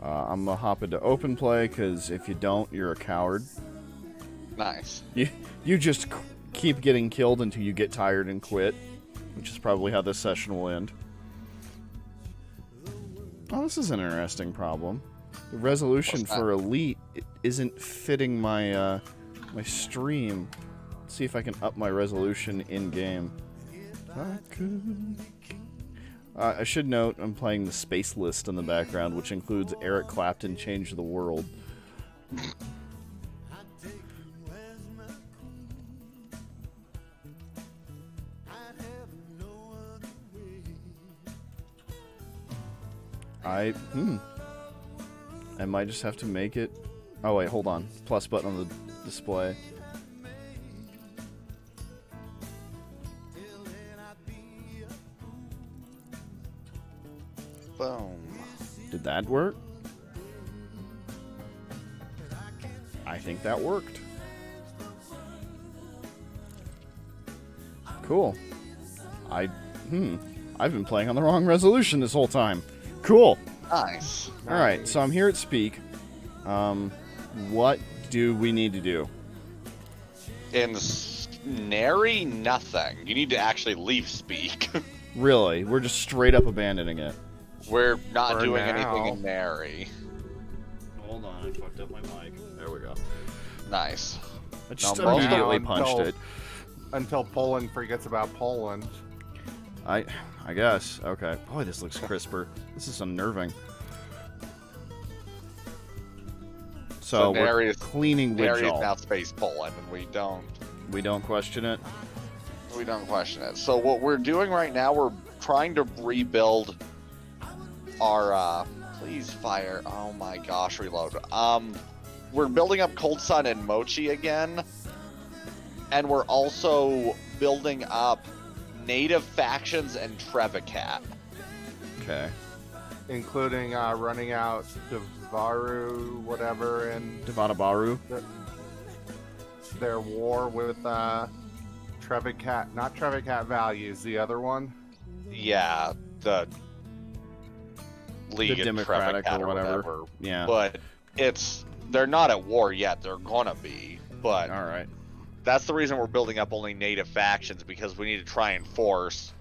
I'm gonna hop into open play, because if you don't, you're a coward. Nice. You just keep getting killed until you get tired and quit, which is probably how this session will end. Oh, this is an interesting problem. The resolution for Elite isn't fitting my my stream. Let's see if I can up my resolution in-game. I should note I'm playing the Space List in the background, which includes Eric Clapton Change the World. I might just have to make it... Oh wait, hold on. Plus button on the display. Boom. Did that work? I think that worked. Cool. I've been playing on the wrong resolution this whole time. Cool. Nice. Alright, so I'm here at Speak. What do we need to do? In Nary, nothing. You need to actually leave Speak. Really? We're just straight up abandoning it. We're not For doing now. anything in Nary. Hold on, I fucked up my mic. There we go. Nice. I just No, immediately until- punched it. Until Poland forgets about Poland. I guess. Okay. Boy, this looks crisper. This is unnerving. So we're Nary is cleaning Nary is Widgall. now Space Poland, and we don't question it. question it. So what we're doing right now, we're trying to rebuild our please fire. Oh my gosh, reload. We're building up Coldsun and Mochi again, and we're also building up native factions and Trevicat. Okay. Including running out Devaru, whatever, and Devadabaru. their war with Trevicat. Not Trevicat Values, the other one. Yeah, the League The of Democratic Trevicat or whatever. Yeah. But they're not at war yet. They're gonna be. But All right. that's the reason we're building up only native factions, because we need to try and force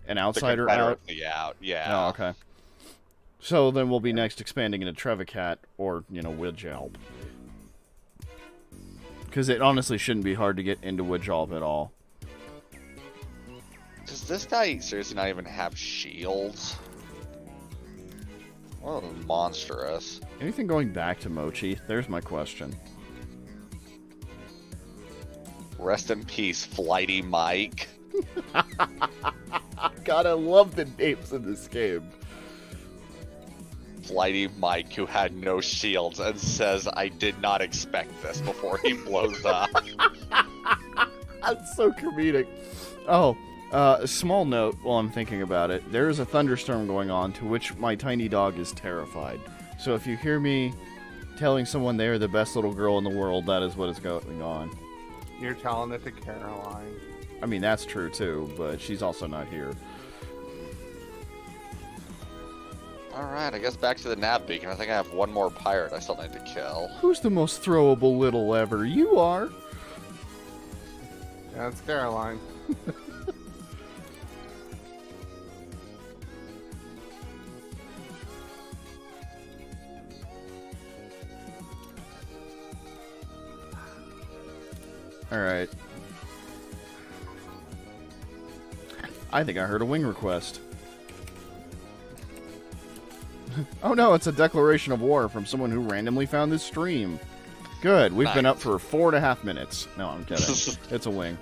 An the outsider out. Confederacy out. Yeah. Oh, okay. So then we'll be next expanding into Trevicat or, Widjalp. Because it honestly shouldn't be hard to get into Widjalp at all. Does this guy seriously not even have shields? Oh, monstrous. Anything going back to Mochi? There's my question. Rest in peace, Flighty Mike. God, I love the names in this game. Flighty Mike, who had no shields and says, I did not expect this before he blows up. That's so comedic. Oh, a small note while I'm thinking about it. There is a thunderstorm going on to which my tiny dog is terrified. So if you hear me telling someone they are the best little girl in the world, that is what is going on. You're telling it to Caroline. I mean, that's true too, but she's also not here. Alright, I guess back to the nav beacon. I think I have one more pirate I still need to kill. Who's the most throwable little ever? You are. Yeah, it's Caroline. Alright. I think I heard a wing request. Oh no, it's a declaration of war from someone who randomly found this stream. Good, we've been up for 4.5 minutes. No, I'm kidding. It's a wing.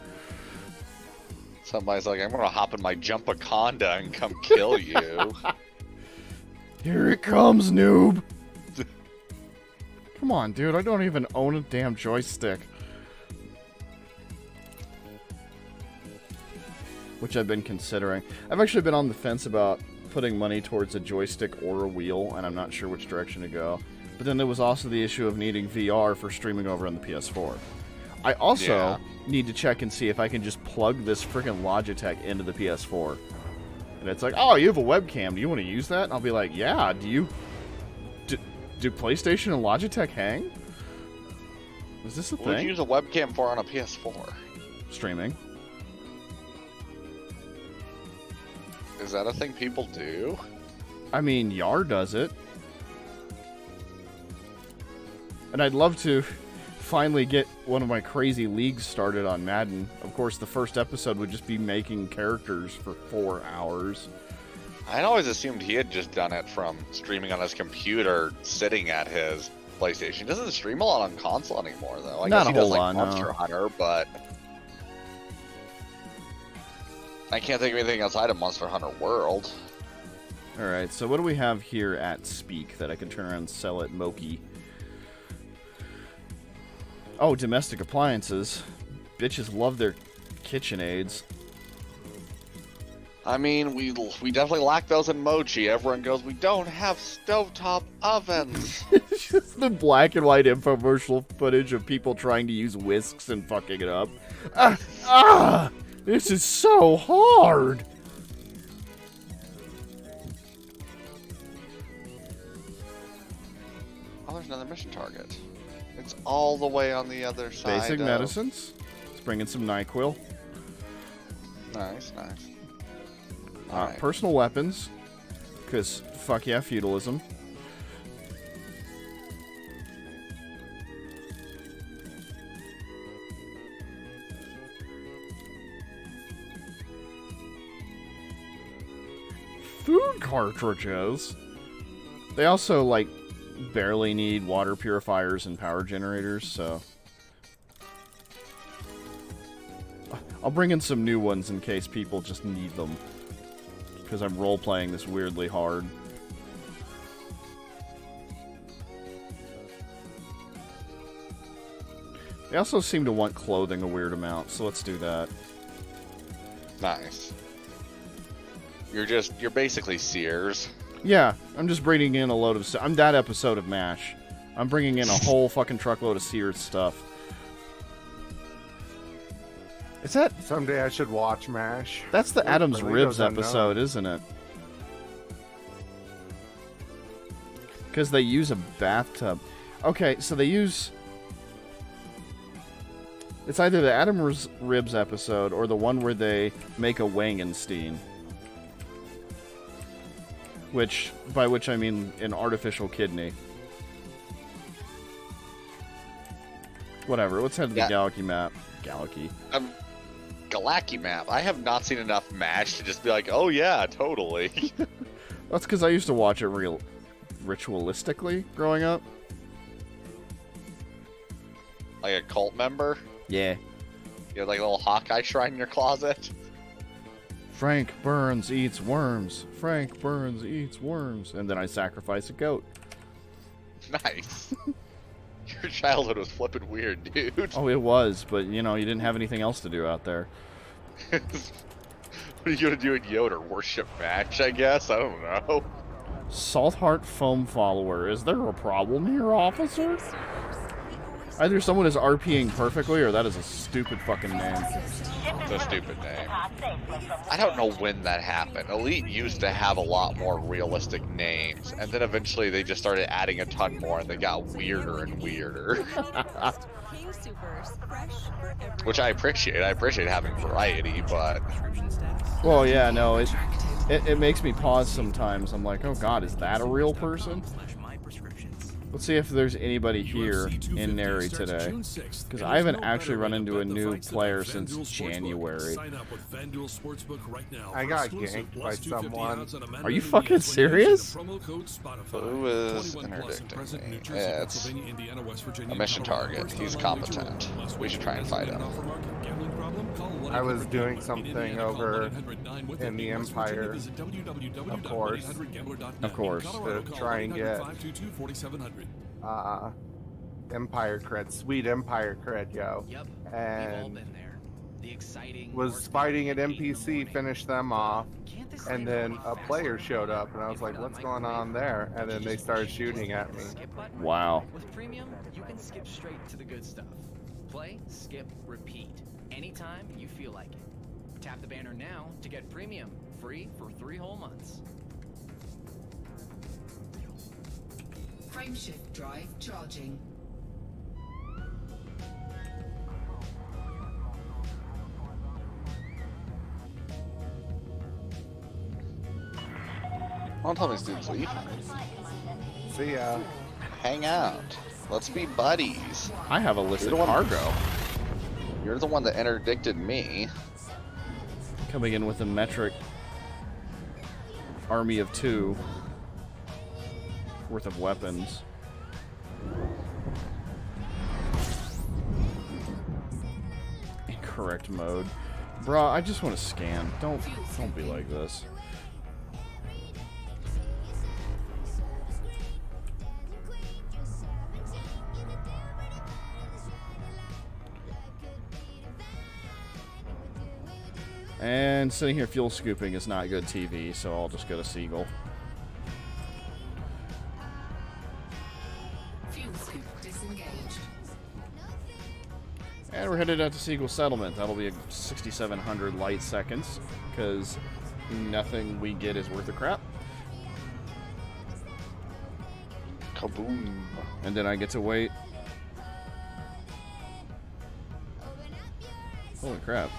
Somebody's like, I'm gonna hop in my Jumpaconda and come kill you. Here it comes, noob! Come on, dude, I don't even own a damn joystick. Which I've been considering. I've actually been on the fence about putting money towards a joystick or a wheel, and I'm not sure which direction to go. But then there was also the issue of needing VR for streaming over on the PS4. I also need to check and see if I can just plug this freaking Logitech into the PS4. And it's like, oh, you have a webcam. Do you want to use that? And I'll be like, yeah, do you? Do PlayStation and Logitech hang? Is this a What would thing? you use a webcam for on a PS4? Streaming. Is that a thing people do? I mean, Yar does it. And I'd love to finally get one of my crazy leagues started on Madden. Of course, the first episode would just be making characters for 4 hours. I'd always assumed he had just done it from streaming on his computer, sitting at his PlayStation. He doesn't stream a lot on console anymore, though. I Not guess he a does whole like lot, Monster no. Hunter, but I can't think of anything outside of Monster Hunter World. Alright, so what do we have here at Speak that I can turn around and sell at Moki? Oh, domestic appliances. Bitches love their KitchenAids. I mean, we definitely lack those in Mochi. Everyone goes, we don't have stovetop ovens. It's just the black and white infomercial footage of people trying to use whisks and fucking it up. This is so hard. Oh, there's another mission target. It's all the way on the other side. Basic of... medicines. Let's bring in some NyQuil. Nice, nice. Alright. Personal weapons. Because, fuck yeah, feudalism. Food cartridges. They also, like, barely need water purifiers and power generators, so... I'll bring in some new ones in case people just need them. Because I'm role-playing this weirdly hard. They also seem to want clothing a weird amount, so let's do that. Nice. You're basically Sears. Yeah, I'm just bringing in a load of... I'm that episode of MASH. I'm bringing in a whole fucking truckload of Sears stuff. Is that... Someday I should watch MASH. That's the Adam's Carledo's Ribs unknown. episode, isn't it? Because they use a bathtub. Okay, so they use... It's either the Adam's Ribs episode or the one where they make a Wangenstein. By which I mean an artificial kidney. Whatever, let's head to the Galaxy map. Galaxy. Galaki map. I have not seen enough MASH to just be like, oh yeah, totally. That's because I used to watch it ritualistically growing up. Like a cult member? Yeah. You have like a little Hawkeye shrine in your closet? Frank Burns eats worms. Frank Burns eats worms. And then I sacrifice a goat. Nice. Your childhood was flippin' weird, dude. Oh, it was, but you know, you didn't have anything else to do out there. What are you gonna do in Yoder? Worship MASH, I guess? I don't know. Saltheart Foam Follower. Is there a problem here, officer? Either someone is RPing perfectly, or that is a stupid fucking name. It's a stupid name. I don't know when that happened. Elite used to have a lot more realistic names, and then eventually they just started adding a ton more, and they got weirder and weirder. Which I appreciate. I appreciate having variety, but... Well, yeah, no, it makes me pause sometimes. I'm like, oh god, is that a real person? Let's see if there's anybody here in Nary today. Because I haven't actually run into a new player since January. I got ganked by someone. Are you fucking serious? Who is interdicting me? Yeah, it's a mission target. He's competent. We should try and fight him. I was doing something over in the Empire, of course. Of course. To try and get Empire cred, sweet Empire cred, yo. And was fighting an NPC, finished them off, and then a player showed up, and I was like, what's going on there? And then they started shooting at me. Wow. With premium, you can skip straight to the good stuff. Play, skip, repeat. Anytime you feel like it. Tap the banner now to get premium free for 3 whole months. Frameshift drive charging. Don't tell me these dudes leave. See ya. Hang out. Let's be buddies. I have a listed You're the one- cargo. You're the one that interdicted me. Coming in with a metric army of 2 worth of weapons. Incorrect mode. Bruh, I just want to scan. Don't be like this. And sitting here fuel scooping is not good TV, so I'll just go to Seagull. Fuel scoop disengaged. And we're headed out to Seagull Settlement. That'll be 6,700 light seconds, because nothing we get is worth a crap. Kaboom. And then I get to wait. Holy crap.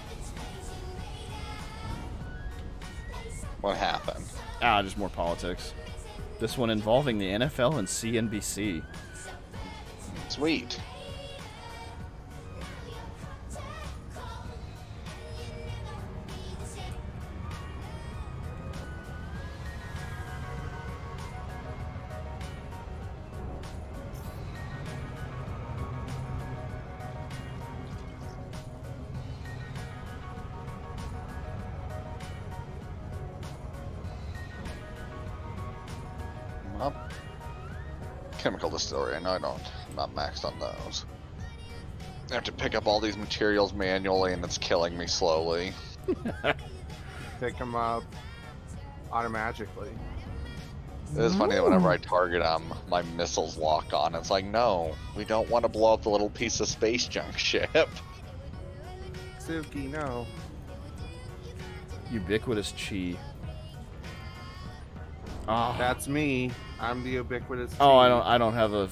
What happened? Ah, just more politics. This one involving the NFL and CNBC. Sweet. Well, chemical distillery. I know I'm not maxed on those. I have to pick up all these materials manually, and it's killing me slowly. Pick them up automatically. It is funny that whenever I target them, my missiles lock on. It's like, no, we don't want to blow up the little piece of space junk ship. Suki, no. Ubiquitous chi. Oh. That's me. I'm the ubiquitous. Oh, chi. I don't have a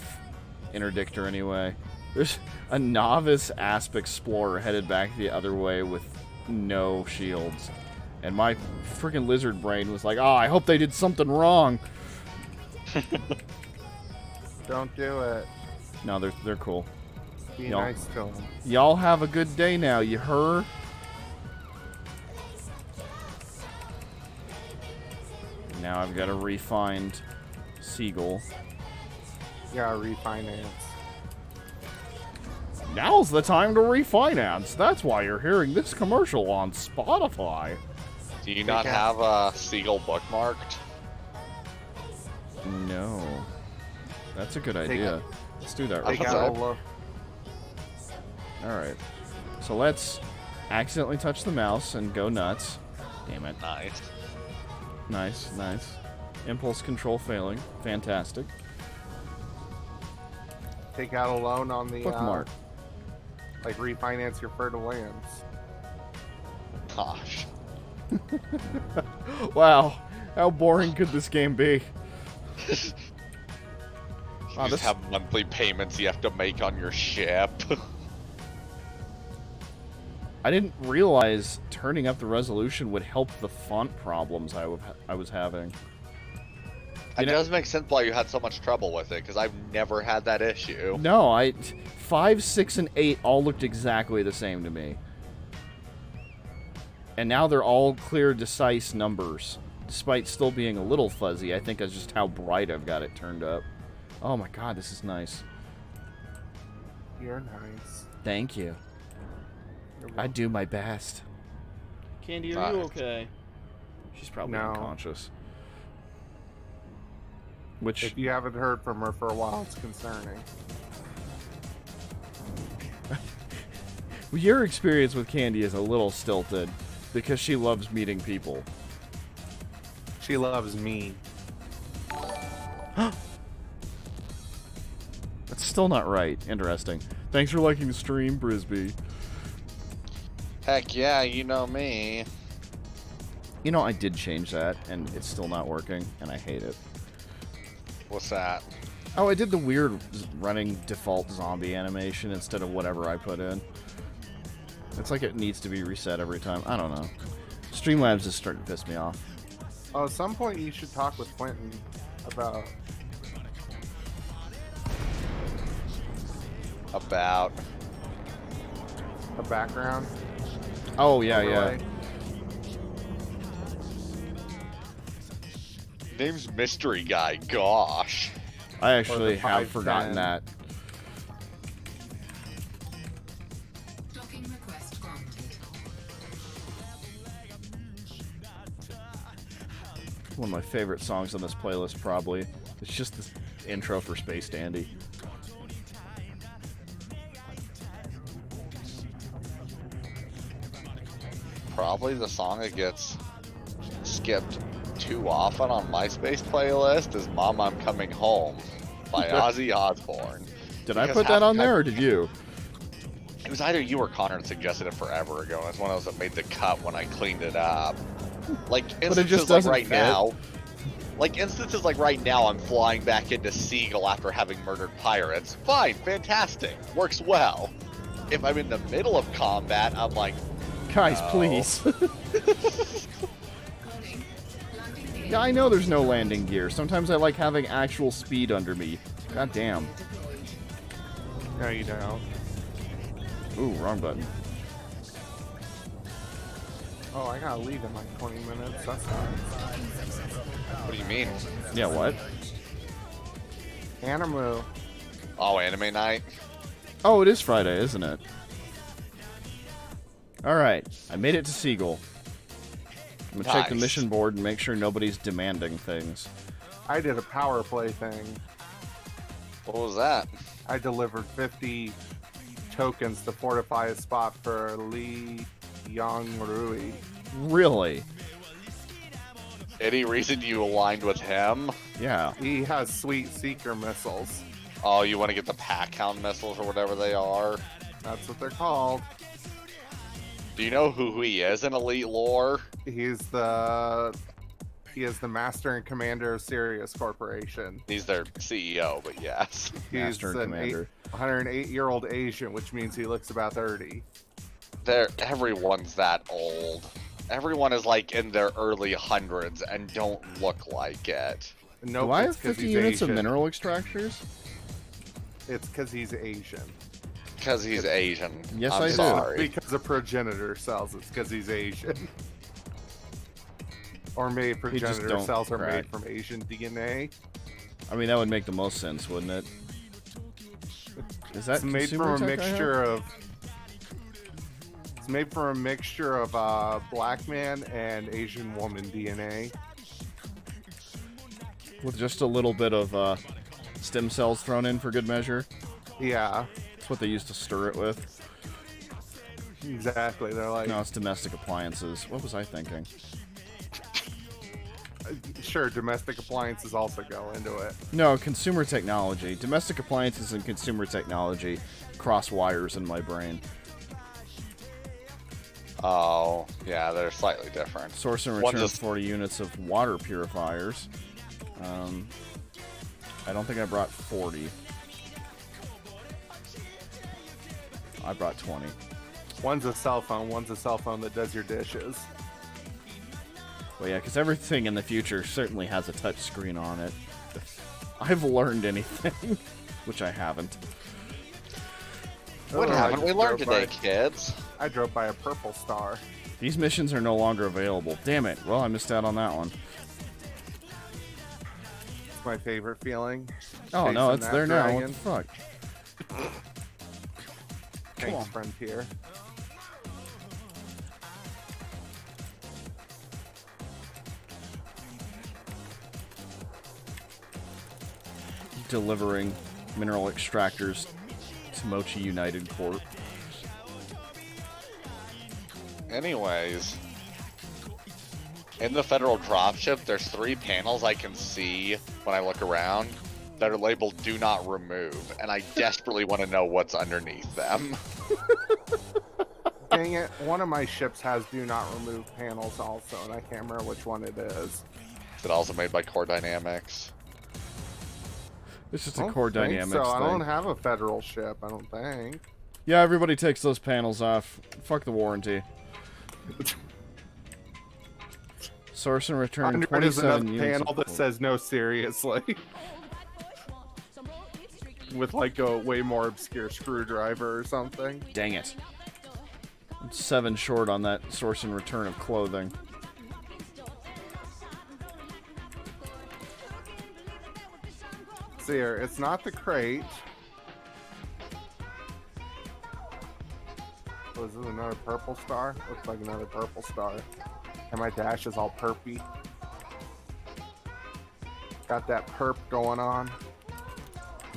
interdictor anyway. There's a novice asp explorer headed back the other way with no shields. And my freaking lizard brain was like, oh, I hope they did something wrong. Don't do it. No, they're cool. Be Y'all- nice to them. Y'all have a good day now, you heard? Now I've got to re-find Seagull. Yeah, refinance. Now's the time to refinance. That's why you're hearing this commercial on Spotify. Do you not have a Seagull bookmarked? No. That's a good idea. Let's do that right Take now. out a look. Alright. So let's accidentally touch the mouse and go nuts. Damn it. Nice. Nice, nice. Impulse control failing. Fantastic. Take out a loan on the Bookmark. like refinance your fertile lands. Gosh. Wow. How boring could this game be? You Wow, just this- have monthly payments you have to make on your ship. I didn't realize turning up the resolution would help the font problems I was having. It does make sense why you had so much trouble with it, because I've never had that issue. No, 5, 6, and 8 all looked exactly the same to me. And now they're all clear, decisive numbers. Despite still being a little fuzzy, I think that's just how bright I've got it turned up. Oh my god, this is nice. You're nice. Thank you. You're I do my best. Candy, are you Nice. okay? She's probably No. unconscious. Which... If you haven't heard from her for a while, it's concerning. Your experience with Candy is a little stilted because she loves meeting people. She loves me. That's still not right. Interesting. Thanks for liking the stream, Brisby. Heck yeah, you know me. You know, I did change that, and it's still not working, and I hate it. What's that? Oh, I did the weird running default zombie animation instead of whatever I put in. It's like it needs to be reset every time. I don't know. Streamlabs is starting to piss me off. Oh, at some point you should talk with Quentin about a background. Oh, yeah, overlay. yeah. Name's Mystery Guy. Gosh. I actually the have 510. forgotten that. Docking request granted. One of my favorite songs on this playlist, probably. It's just the intro for Space Dandy. Probably the song that gets skipped too often on MySpace playlist is Mom, I'm Coming Home by Ozzy Osbourne. Did I Because put half that on the time- there, or did you? It was either you or Connor that suggested it forever ago. It's one of those that made the cut when I cleaned it up. Like instances just like doesn't right fit. now. Like instances like right now, I'm flying back into Seagull after having murdered pirates. Fine, fantastic, works well. If I'm in the middle of combat, I'm like, Guys, No. please. Warning. Landing gear Yeah, I know there's no landing gear. Sometimes I like having actual speed under me. God damn. deployed. No, you don't. Ooh, wrong button. Oh, I gotta leave in like 20 minutes. That's not. Docking successful. what do you mean? Yeah, what? Animu. Oh, anime night? Oh, it is Friday, isn't it? Alright, I made it to Seagull. I'm gonna check the Nice. mission board and make sure nobody's demanding things. I did a power play thing. What was that? I delivered 50 tokens to fortify a spot for Lee Young Rui. Really? Any reason you aligned with him? Yeah. He has sweet seeker missiles. Oh, you want to get the pack hound missiles or whatever they are? That's what they're called. Do you know who he is in Elite lore? He is the master and commander of Sirius Corporation. He's their CEO, but yes. He's Master and an commander. 108-year-old Asian, which means he looks about 30. Everyone's that old. Everyone is like in their early hundreds and don't look like it. Nope, Do I have it's 'cause 50 he's units of Asian. mineral extractors? It's because he's Asian. Because he's Asian. Yes, I'm I do. sorry. Because a progenitor cells, it's because he's Asian. Or maybe He just progenitor don't cells are crack. made from Asian DNA. I mean, that would make the most sense, wouldn't it? Is that It's made consumer from a tech I have? mixture of. It's made from a mixture of black man and Asian woman DNA. With just a little bit of stem cells thrown in for good measure. Yeah, That's what they used to stir it with. exactly. They're like, No, it's domestic appliances. What was I thinking? sure, domestic appliances also go into it. No, consumer technology. Domestic appliances and consumer technology cross wires in my brain. Oh, yeah, they're slightly different. Source and One's return a- 40 units of water purifiers. I don't think I brought 40. I brought 20. One's a cell phone. One's a cell phone that does your dishes. Well, yeah, because everything in the future certainly has a touch screen on it. If I've learned anything, which I haven't. What Oh, I haven't we just learned drove by- today, kids? I drove by a purple star. These missions are no longer available. Damn it. Well, I missed out on that one. It's my favorite feeling. Oh, no, Chasing it's that there now. What dragon. the fuck? Thanks, on. Frontier. Delivering mineral extractors to Mochi United Corp. Anyways, in the federal dropship, there's 3 panels I can see when I look around that are labeled "Do Not Remove," and I desperately want to know what's underneath them. Dang it, one of my ships has do not remove panels also, and I can't remember which one it is. Is it also made by Core Dynamics? It's just I a don't core think dynamics so. I thing. don't have a federal ship, I don't think. Yeah, everybody takes those panels off. Fuck the warranty. Source and return Under it is another 27 units. panel that says no seriously. With like a way more obscure screwdriver or something. Dang it. I'm 7 short on that source and return of clothing. See here, it's not the crate. Oh, is this another purple star? Looks like another purple star. And my dash is all perpy. Got that perp going on.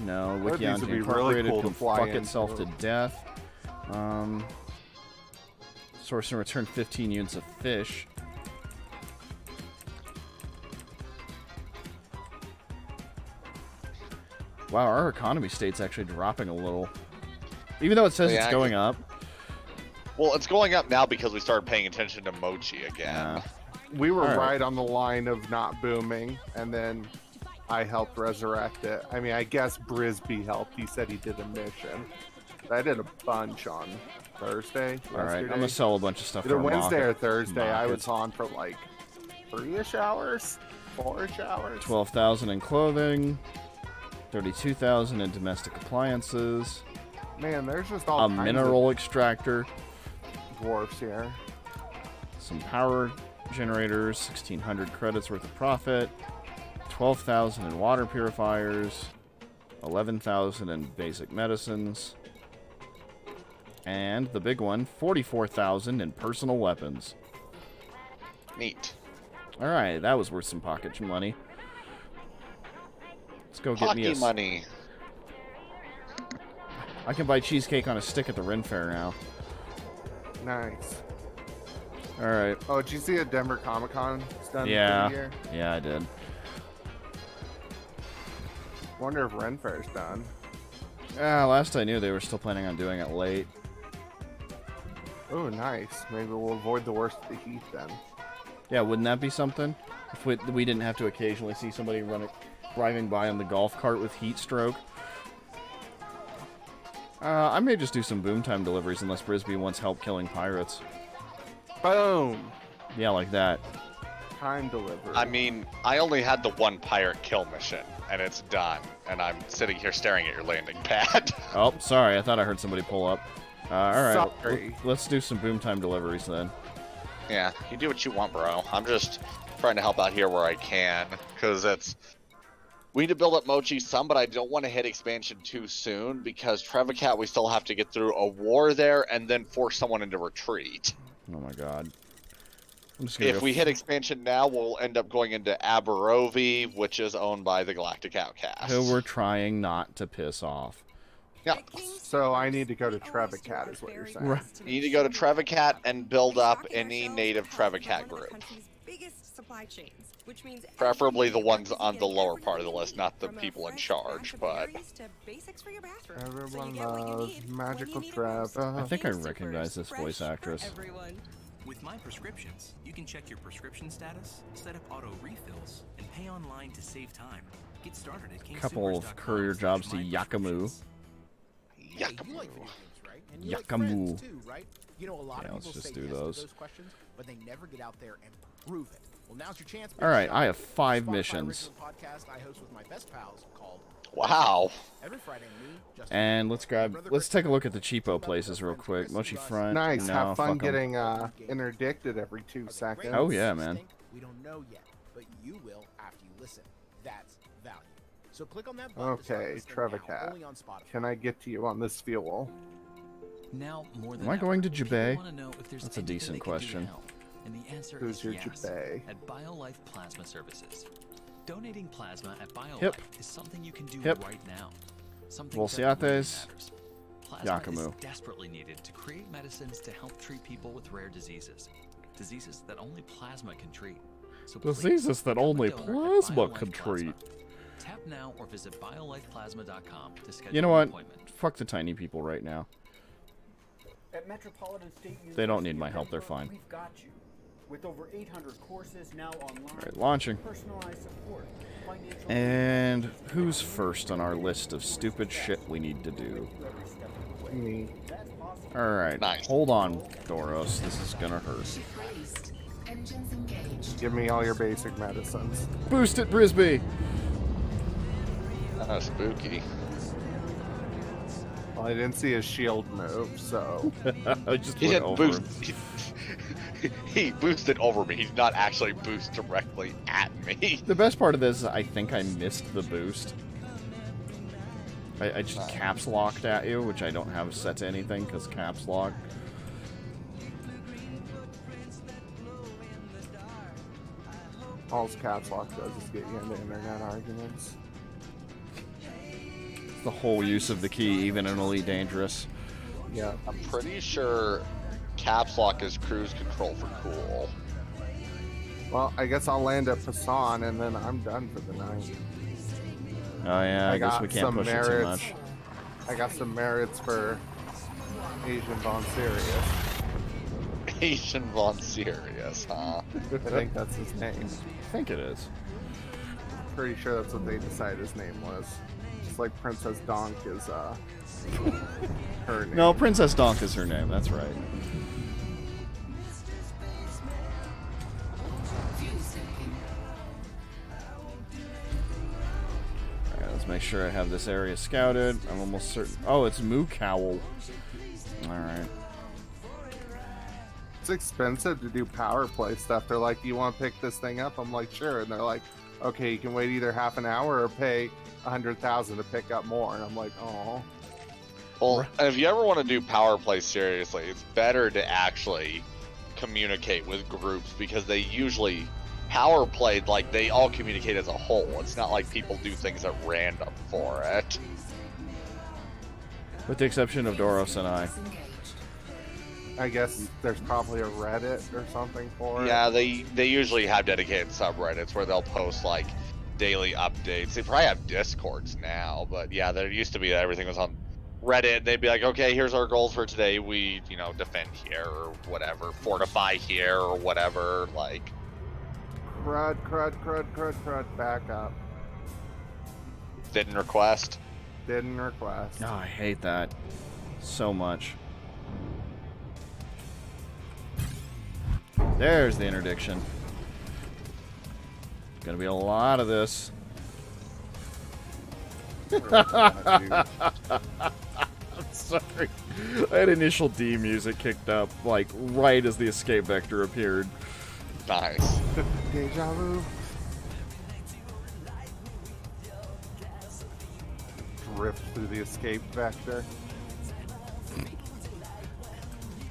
No, These would Wikianti be really Incorporated cool to can fly fuck into. itself to death. Source and return 15 units of fish. Wow, our economy state's actually dropping a little. Even though it says Yeah, it's going up. Well, it's going up now because we started paying attention to mochi again. We were All right. right on the line of not booming, and then I helped resurrect it. I mean, I guess Brisby helped. He said he did a mission. I did a bunch on Thursday. Alright, I'm yesterday. gonna sell a bunch of stuff Either for Wednesday or market. Thursday. I Market. was on for like 3-ish hours, 4-ish hours. 12,000 in clothing. 32,000 in domestic appliances. Man, there's just all A kinds mineral extractor. of dwarfs here. Some power generators, 1,600 credits worth of profit, 12,000 in water purifiers, 11,000 in basic medicines, and the big one, 44,000 in personal weapons. Neat. Alright, that was worth some pocket money. Let's go get me Hockey a... money. I can buy cheesecake on a stick at the Ren Fair now. Nice. Alright. Oh, did you see a Denver Comic Con done Yeah. for the year? Yeah, I did. Wonder if Ren Fair's done. Last I knew they were still planning on doing it late. Oh, nice. Maybe we'll avoid the worst of the heat then. Yeah, wouldn't that be something? If we didn't have to occasionally see somebody driving by on the golf cart with heat stroke. I may just do some boom time deliveries unless Brisby wants help killing pirates. Boom! Yeah, like that. Time delivery. I mean, I only had the one pirate kill mission, and it's done. And I'm sitting here staring at your landing pad. Oh, sorry. I thought I heard somebody pull up. Alright, Sorry. let's do some boom time deliveries then. Yeah, you do what you want, bro. I'm just trying to help out here where I can, because it's... We need to build up Mochi some, but I don't want to hit expansion too soon, because Trevicat, we still have to get through a war there, and then force someone into retreat. Oh my god. I'm just gonna If go we hit expansion now, we'll end up going into Aberovi, which is owned by the Galactic Outcast. who we're trying not to piss off. Yeah. So I need to go to Trevicat, is what you're saying. Right. You need to go to Trevicat and build up any native Trevicat group. Preferably the ones on the lower part of the list, not the people in charge, but... Everyone loves magical Trev. I think I recognize this voice actress. With My Prescriptions, you can check your prescription status, set up auto refills, and pay online to save time. Get started at Couple of courier jobs to Yakamu. Yakamu. Yakamu. You know, a lot Yeah, of let's people just say do yes to those. those questions, but they never get out there and prove it. Well, now's your chance. All right, I have 5 Sponsored by missions. original podcast I host with my best pals called Wow. Every Friday. Me, Justin, And let's take a look at the cheapo places real quick. Mochi Front. Nice. No, Have fun fuck 'em. getting interdicted every 2 seconds. Oh, yeah, man. We don't know yet, but you will after you listen. That's value. So click on that button. to start Okay, listening now, Trevicat. only on Spotify. Can I get to you on this fuel? Now more than Am I ever, going to people Jabay? wanna know if there's That's a anything decent they can do to question. help. And the answer Who's is your yes. Jabay? At BioLife Plasma Services. Donating plasma at BioLife Hip. is something you can do Hip. right now. Something Volciates. that really matters. Plasma Yakamu. is desperately needed to create medicines to help treat people with rare diseases. Diseases that only plasma can treat. So please, Diseases that become a only donor at plasma BioLife can Plasma. treat. Tap now or visit biolifeplasma.com to schedule You know an what? appointment. Fuck the tiny people right now. At Metropolitan State They don't University need my of help, they're Denver, fine. We've got you. With over 800 courses now online, Alright, launching. personalized support, financial And And who's first on our list of stupid shit we need to do? Me. Alright, Nice. hold on, Doros. This is gonna hurt. Raised. Engines engaged. Give me all your basic medicines. Boost it, Brisby! Oh, spooky. Well, I didn't see his shield move, so I just He went didn't over boost. him. He boosted over me. He's not actually boost directly at me. The best part of this is I think I missed the boost. I just caps locked at you, which I don't have set to anything because caps lock. all caps lock does is get you into internet arguments. The whole use of the key, even in Elite Dangerous. Yeah. I'm pretty sure caps lock is cruise control for cool. Well, I guess I'll land at Pasan and then I'm done for the night. Oh yeah, I guess got we can't some push it too merits. much. I got some merits for Asian Von Sirius. Asian Von Sirius, huh? I think that's his name. I think it is. Pretty sure that's what they decided his name was. Just like Princess Donk is her name. No, Princess Donk is her name. That's right. Alright, let's make sure I have this area scouted. I'm almost certain. Oh, it's Moo Cowl. Alright. It's expensive to do power play stuff. They're like, "Do you want to pick this thing up?" I'm like, "Sure." And they're like, "Okay, you can wait either half an hour or pay 100,000 to pick up more." And I'm like, "Oh." Well, if you ever want to do power play seriously, it's better to actually communicate with groups because they usually power play, like they all communicate as a whole. It's not like people do things at random for it. With the exception of Doros and I. I guess there's probably a Reddit or something for it. Yeah, they usually have dedicated subreddits where they'll post like daily updates. They probably have Discords now, but yeah, there used to be that everything was on Reddit. They'd be like, okay, here's our goals for today. We, defend here or whatever, fortify here or whatever. Like, Crud, back up. didn't request. Didn't request. Oh, I hate that so much. There's the interdiction. Gonna be a lot of this. I'm sorry. I had initial D music kicked up, like, right as the escape vector appeared. Nice. Deja vu. Drift through the escape vector.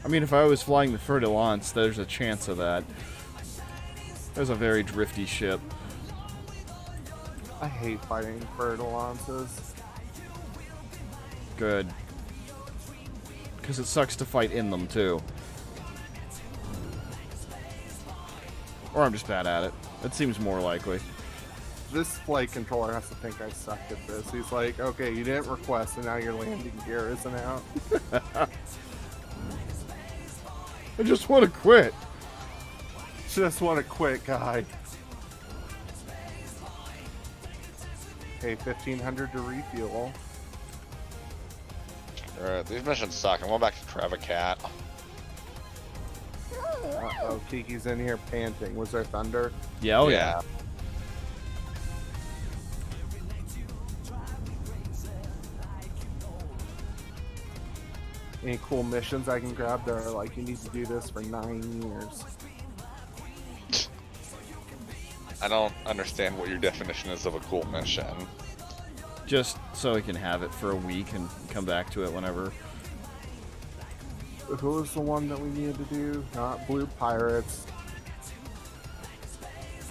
I mean, if I was flying the Fer-de-Lance, there's a chance of that. There's a very drifty ship. I hate fighting Fer-de-Lances. Good. Because it sucks to fight in them, too. Or I'm just bad at it. That seems more likely. This flight controller has to think I suck at this. He's like, okay, you didn't request, and now your landing gear isn't out. I just want to quit. Just want to quit, guy. Okay, 1,500 to refuel. Alright, these missions suck. I'm going back to Trevicat. Uh-oh, Kiki's in here panting. Was there thunder? Yeah, oh yeah. Any cool missions I can grab that are like, you need to do this for 9 years? I don't understand what your definition is of a cool mission. Just so I can have it for a week and come back to it whenever. Who was the one that we needed to do? Not Blue Pirates.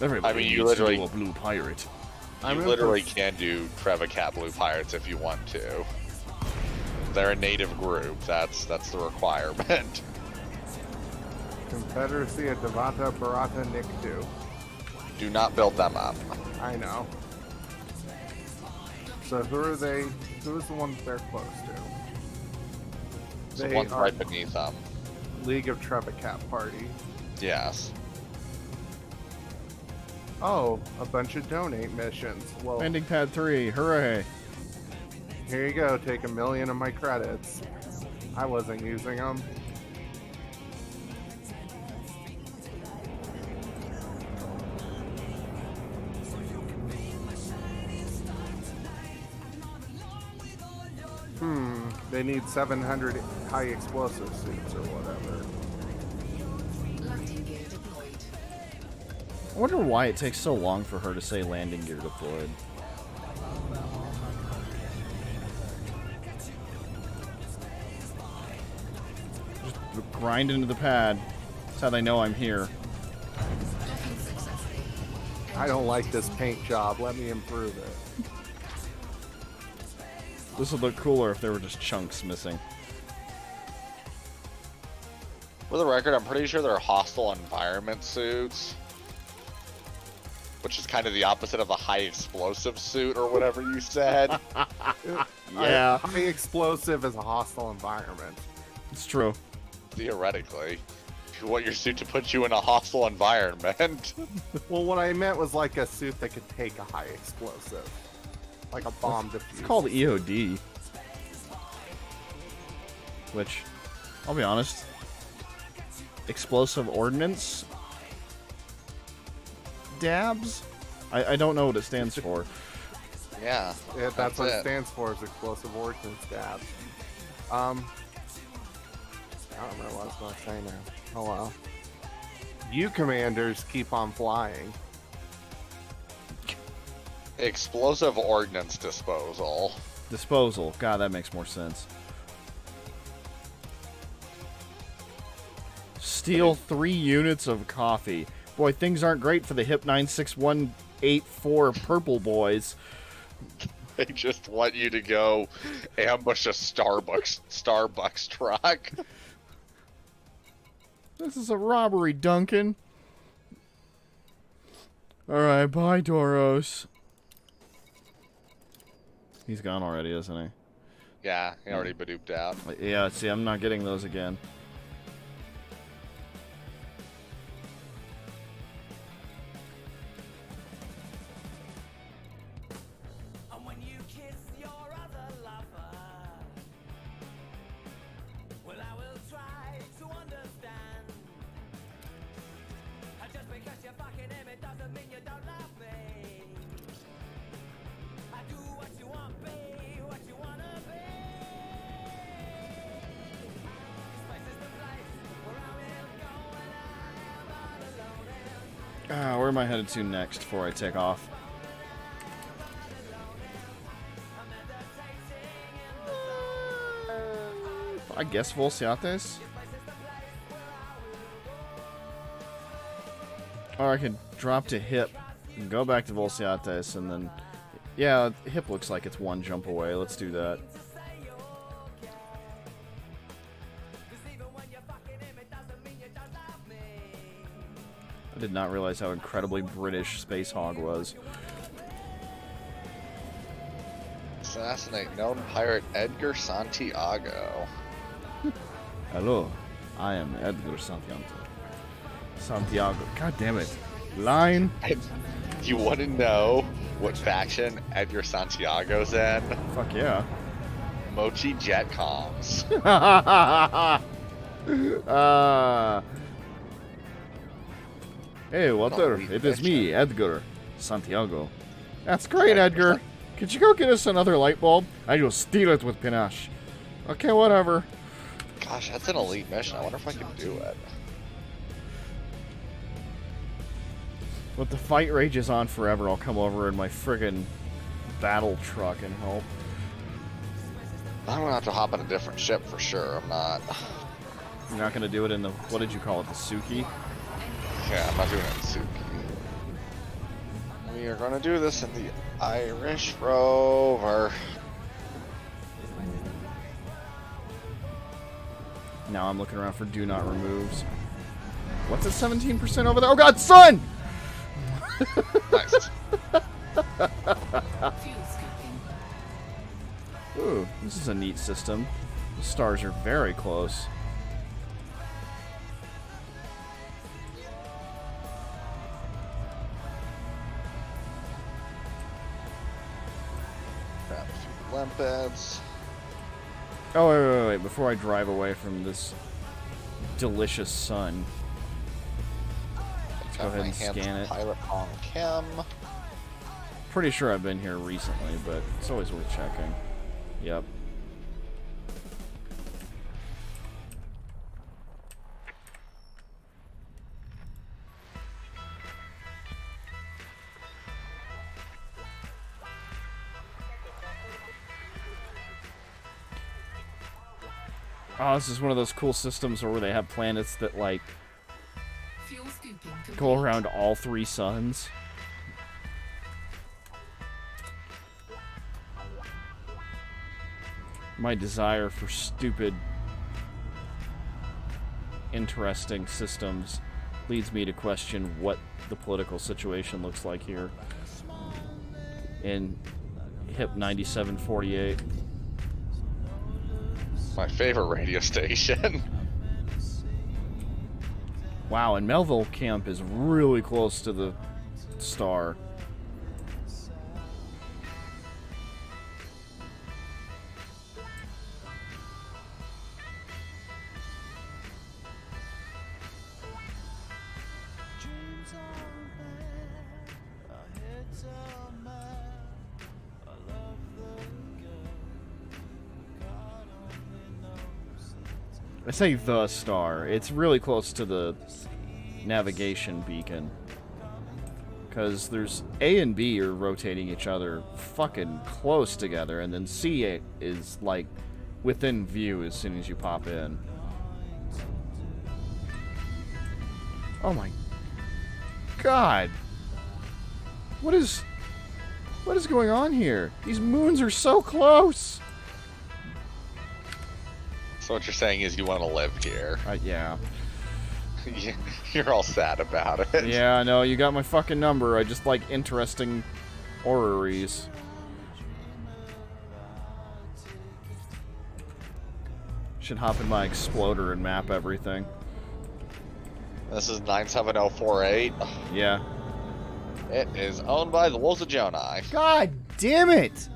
Everybody you needs literally- to do a blue pirate. You I'm literally gonna can do Trevicat Blue Pirates if you want to. They're a native group. That's the requirement. Confederacy of Devata Barata Niktu. Do not build them up. I know. So who are they? Who is the one they're close to? The one's right beneath them. League of Trevicat Party. Yes. Oh, a bunch of donate missions. Well, Landing pad 3, hooray. here you go. Take 1 million of my credits. I wasn't using them. They need 700 high explosive suits or whatever. Landing gear deployed. I wonder why it takes so long for her to say landing gear deployed. Just grind into the pad. That's how they know I'm here. Docking successful. I don't like this paint job. Let me improve it. This would look cooler if there were just chunks missing. For the record, I'm pretty sure they're hostile environment suits. Which is kind of the opposite of a high explosive suit or whatever you said. Yeah. High explosive is a hostile environment. It's true. Theoretically. If you want your suit to put you in a hostile environment. Well, what I meant was like a suit that could take a high explosive. Like a bomb diffuser. It's called EOD. Which, I'll be honest, explosive ordnance dabs? I don't know what it stands for. Yeah. Yeah, that's what it stands for, is explosive ordnance dabs. I don't remember what I was going to say now. Oh well. You commanders keep on flying. Explosive ordnance disposal. Disposal. God, that makes more sense. Steal 3 units of coffee. Boy, things aren't great for the HIP 96184 purple boys. They just want you to go ambush a Starbucks truck. This is a robbery, Duncan. Alright, bye, Doros. He's gone already, isn't he? Yeah, he already badooped out. Yeah, see, I'm not getting those again. Where am I headed to next before I take off? I guess Volciates? Or I could drop to Hip and go back to Volciates and then... Yeah, Hip looks like it's one jump away. Let's do that. I did not realize how incredibly British Space Hog was. Assassinate known pirate Edgar Santiago. Hello, I am Edgar Santiago. Santiago. God damn it. Line. You want to know what faction Edgar Santiago's in? Fuck yeah. Mochi Jetcoms. Hey, Walter, it is me, Edgar Santiago. That's great, Edgar. Could you go get us another light bulb? I will steal it with panache. Okay, whatever. Gosh, that's an elite mission. I wonder if I can do it. But the fight rages on forever. I'll come over in my friggin' battle truck and help. I'm gonna have to hop on a different ship for sure. I'm not. You're not gonna do it in the, what did you call it, the Suki? Yeah, I'm not doing it in Suki. We are gonna do this in the Irish Rover. Now I'm looking around for do not removes. What's at 17% over there? Oh god, sun! Nice. Ooh, this is a neat system. The stars are very close. limpets. Oh, wait. Before I drive away from this delicious sun, let's go ahead and scan it. Pilot on chem. Pretty sure I've been here recently, but it's always worth checking. Yep. Oh, this is one of those cool systems where they have planets that, like, go around all 3 suns. My desire for stupid, interesting systems leads me to question what the political situation looks like here in HIP 9748. My favorite radio station. Wow, and Melville Camp is really close to the star. I say the star. It's really close to the navigation beacon. Because there's A and B are rotating each other fucking close together, and then C is, like, within view as soon as you pop in. Oh my god. What is going on here? These moons are so close! So what you're saying is you want to live here. Yeah. You're all sad about it. Yeah, no, you got my fucking number. I just like interesting orreries. Should hop in my exploder and map everything. This is 97048. Yeah. It is owned by the Wolves of Jonai. God damn it!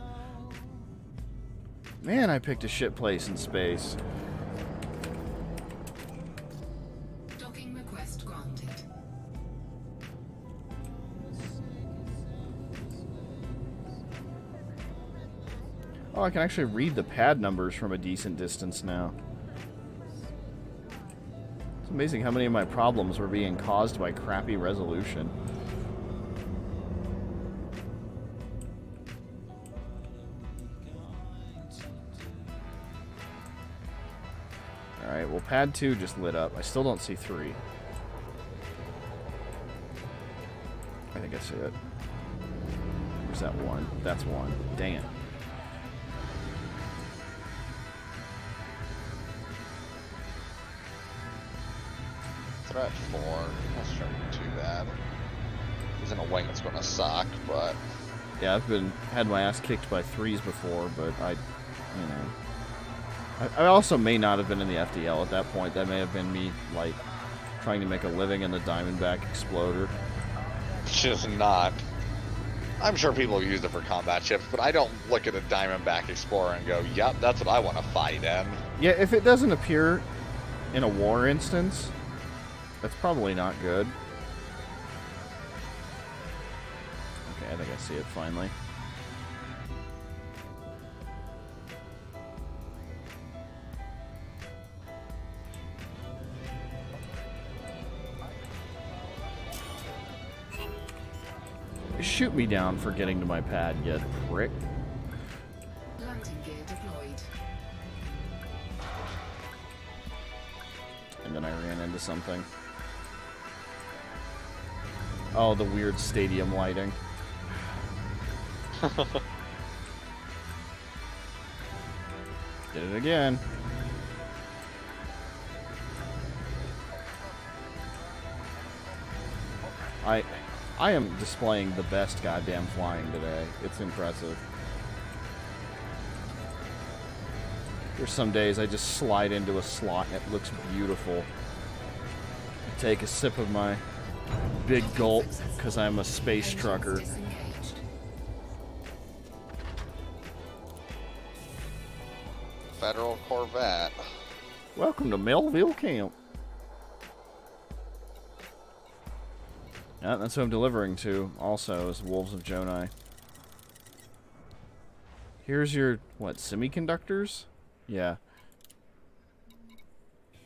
Man, I picked a shit place in space. Docking request granted. Oh, I can actually read the pad numbers from a decent distance now. It's amazing how many of my problems were being caused by crappy resolution. Alright, well, pad 2 just lit up. I still don't see 3. I think I see it. Where's that 1? That's 1. Dang it. Threat 4. That's not too bad. He's in a wing that's going to suck, but... Yeah, I've had my ass kicked by 3s before, but you know... I also may not have been in the FDL at that point. That may have been me, like, trying to make a living in the Diamondback Exploder. Just not. I'm sure people use it for combat ships, but I don't look at a Diamondback Explorer and go, yep, that's what I want to fight in. Yeah, if it doesn't appear in a war instance, that's probably not good. Okay, I think I see it finally. Shoot me down for getting to my pad, you prick. Landing gear deployed. And then I ran into something. Oh, the weird stadium lighting. Did it again. I am displaying the best goddamn flying today. It's impressive. There's some days I just slide into a slot and it looks beautiful. I take a sip of my big gulp because I'm a space trucker. Federal Corvette. Welcome to Melville Camp. Yeah, that's who I'm delivering to, also, is Wolves of Jonai. Here's your, what, semiconductors? Yeah.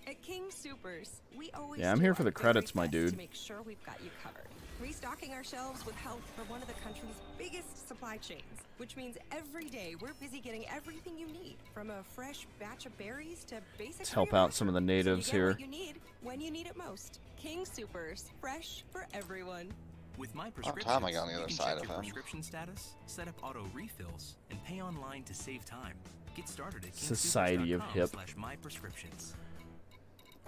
At King Supers, we always Yeah, I'm here for the credits, my dude. to make sure we've got you covered. Restocking our shelves with help from one of the country's biggest supply chains, which means every day we're busy getting everything you need, from a fresh batch of berries to basic. Let's help out some of the natives here. What you need when you need it most. King Supers, fresh for everyone. With my prescriptions, Tom, I got on the you other can side check of your him. prescription status, set up auto refills, and pay online to save time. Get started at Society of Hip. kingsupers.com/myprescriptions.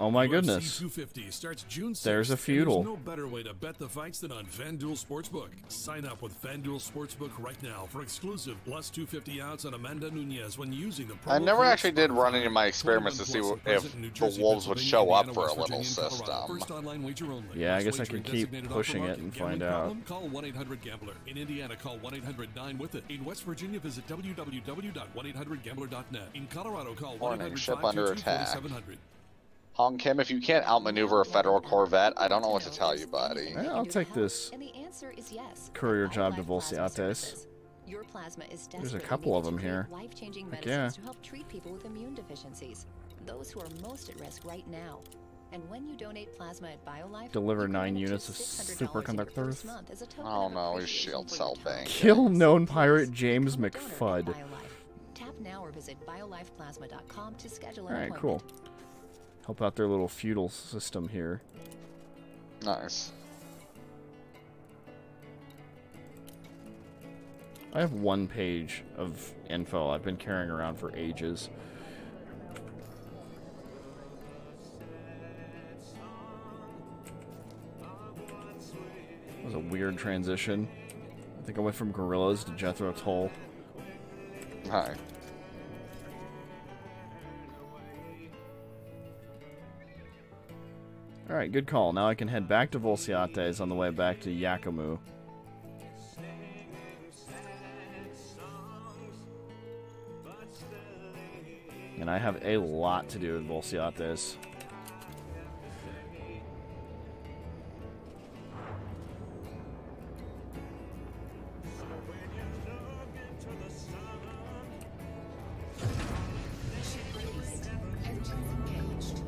Oh my UFC goodness. 250 starts June 6th, There's a feudal. There's no better way to bet the fights than on FanDuel Sportsbook. Sign up with FanDuel Sportsbook right now for exclusive plus 250 odds on Amanda Nunez when using the promo I never code actually did run any of my experiments to see Plus if present in New the Jersey, Wolves would Pennsylvania, show up Indiana, for a West little Virginia, and Colorado. system. First online wager only. Yeah, I guess I Wagering can keep designated pushing offer it and market. find Gambling out. problem? Call 1-800-GAMBLER. In Indiana, call 1-800-9-WITH-IT. In West Virginia, visit www.1800gambler.net. In Colorado, call Warning, ship under attack. 1-800-522-4700. Hong Kim, if you can't outmaneuver a Federal Corvette, I don't know what to tell you, buddy. Yeah, I'll take this And the answer is yes. courier job to BioLife Plasma Volciates. Services. Your plasma is There's a desperately couple of needed them to here. create life-changing Heck medicines yeah. to help treat people with immune deficiencies, those who are most at risk right now. And when you donate plasma at BioLife, Deliver you can 9 earn up to units of $600 in your superconductors. first month as a token Oh of no, he's appreciation shield for cell your time. bank. Kill known pirate James Become a donor at McFud. BioLife. Tap now or visit biolifeplasma.com to schedule an Alright, appointment. cool. Help out their little feudal system here. Nice. I have 1 page of info I've been carrying around for ages. That was a weird transition. I think I went from Gorillas to Jethro Tull. Hi. Alright, good call. Now I can head back to Volciates on the way back to Yakumu. And I have a lot to do with Volciates.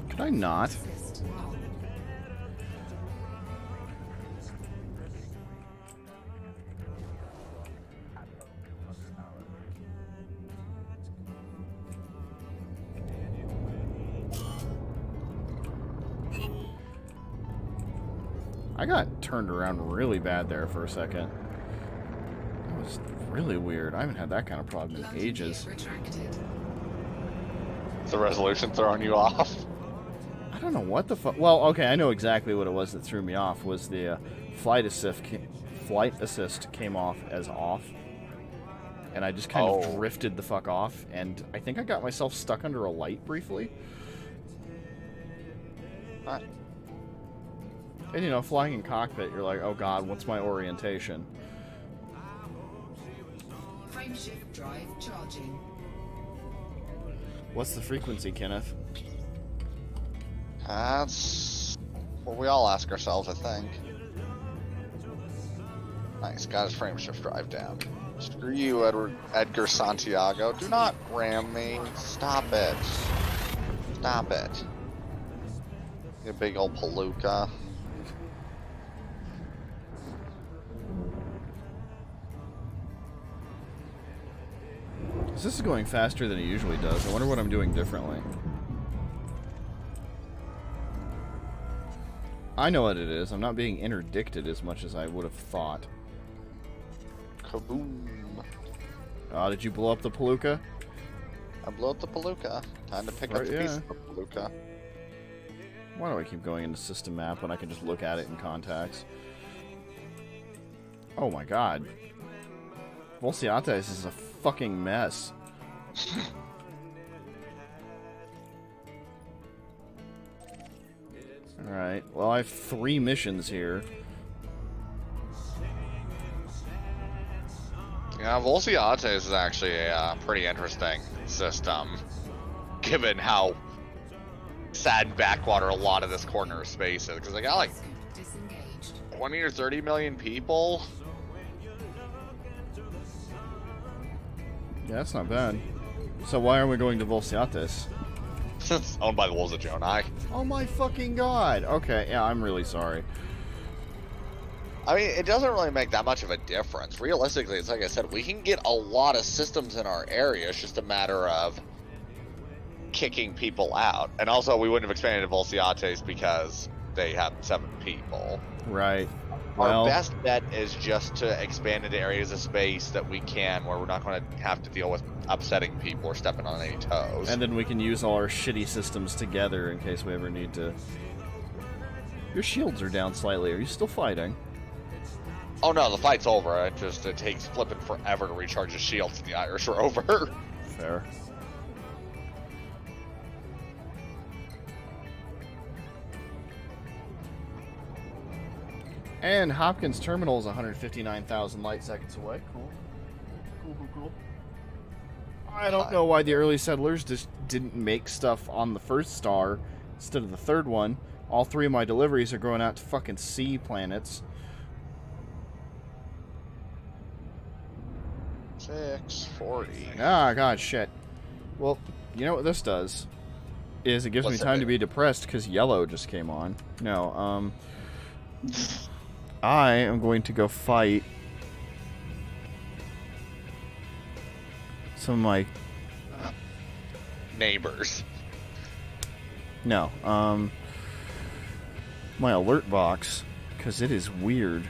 Could I not? I got turned around really bad there for a second. That was really weird. I haven't had that kind of problem in ages. Is the resolution throwing you off? I don't know what the fuck. Well, okay, I know exactly what it was that threw me off. Was the flight assist came off as off, and I just kind of drifted the fuck off, and I think I got myself stuck under a light briefly. Alright. And you know, flying in cockpit, you're like, oh god, what's my orientation? Frameshift drive charging. What's the frequency, Kenneth? That's what we all ask ourselves, I think. Nice, got his frame shift drive down. Screw you, Edgar Santiago. Do not ram me. Stop it. Stop it. You big old palooka. This is going faster than it usually does. I wonder what I'm doing differently. I know what it is. I'm not being interdicted as much as I would have thought. Kaboom. Did you blow up the Palooka? I blew up the palooka. Time to pick up the piece of the palooka. Why do I keep going into system map when I can just look at it in contacts? Oh my god. Volciates is a fucking mess. Alright, well I have 3 missions here. Yeah, Volciates is actually a pretty interesting system. given how sad and backwater a lot of this corner of space is, because they got like 20 or 30 million people. Yeah, that's not bad. So why are we going to Volsiatis? It's owned by the Wolves of Jonai. Oh my fucking god. Okay, yeah, I'm really sorry. I mean, it doesn't really make that much of a difference. Realistically, it's like I said, we can get a lot of systems in our area. It's just a matter of kicking people out. And also, we wouldn't have expanded to Volsiates because they have 7 people. Right. Our best bet is just to expand into areas of space that we can, where we're not going to have to deal with upsetting people or stepping on any toes. And then we can use all our shitty systems together in case we ever need to. Your shields are down slightly. Are you still fighting? Oh no, the fight's over. It takes flipping forever to recharge the shields in the Irish Rover. Fair. And Hopkins Terminal is 159,000 light seconds away. Cool. Cool. I don't know why the early settlers just didn't make stuff on the first star instead of the third one. All 3 of my deliveries are going out to fucking sea planets. 640. Ah, god, shit. Well, you know what this does? Is it gives me time to be depressed because yellow just came on. No, I am going to go fight some of my neighbors. No, my alert box, because it is weird.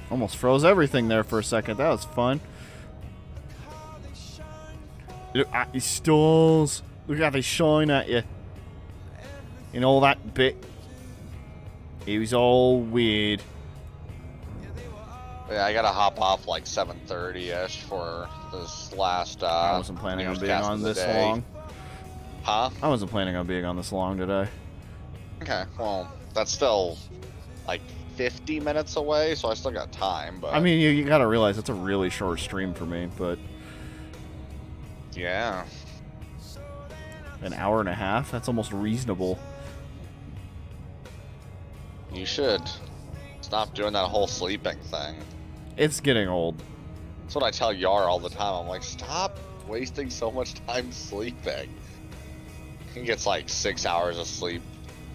Almost froze everything there for a second. That was fun. Look at these stalls. Look how they shine at you. And all that bit. It was all weird. Yeah, I gotta hop off like 7:30ish for this last. I wasn't planning on being on this long. Huh? I wasn't planning on being on this long today. Okay, well, that's still like 50 minutes away, so I still got time. But I mean, you gotta realize it's a really short stream for me, but yeah, an hour and a half. That's almost reasonable. You should stop doing that whole sleeping thing. It's getting old. That's what I tell Yar all the time. I'm like, stop wasting so much time sleeping. He gets like 6 hours of sleep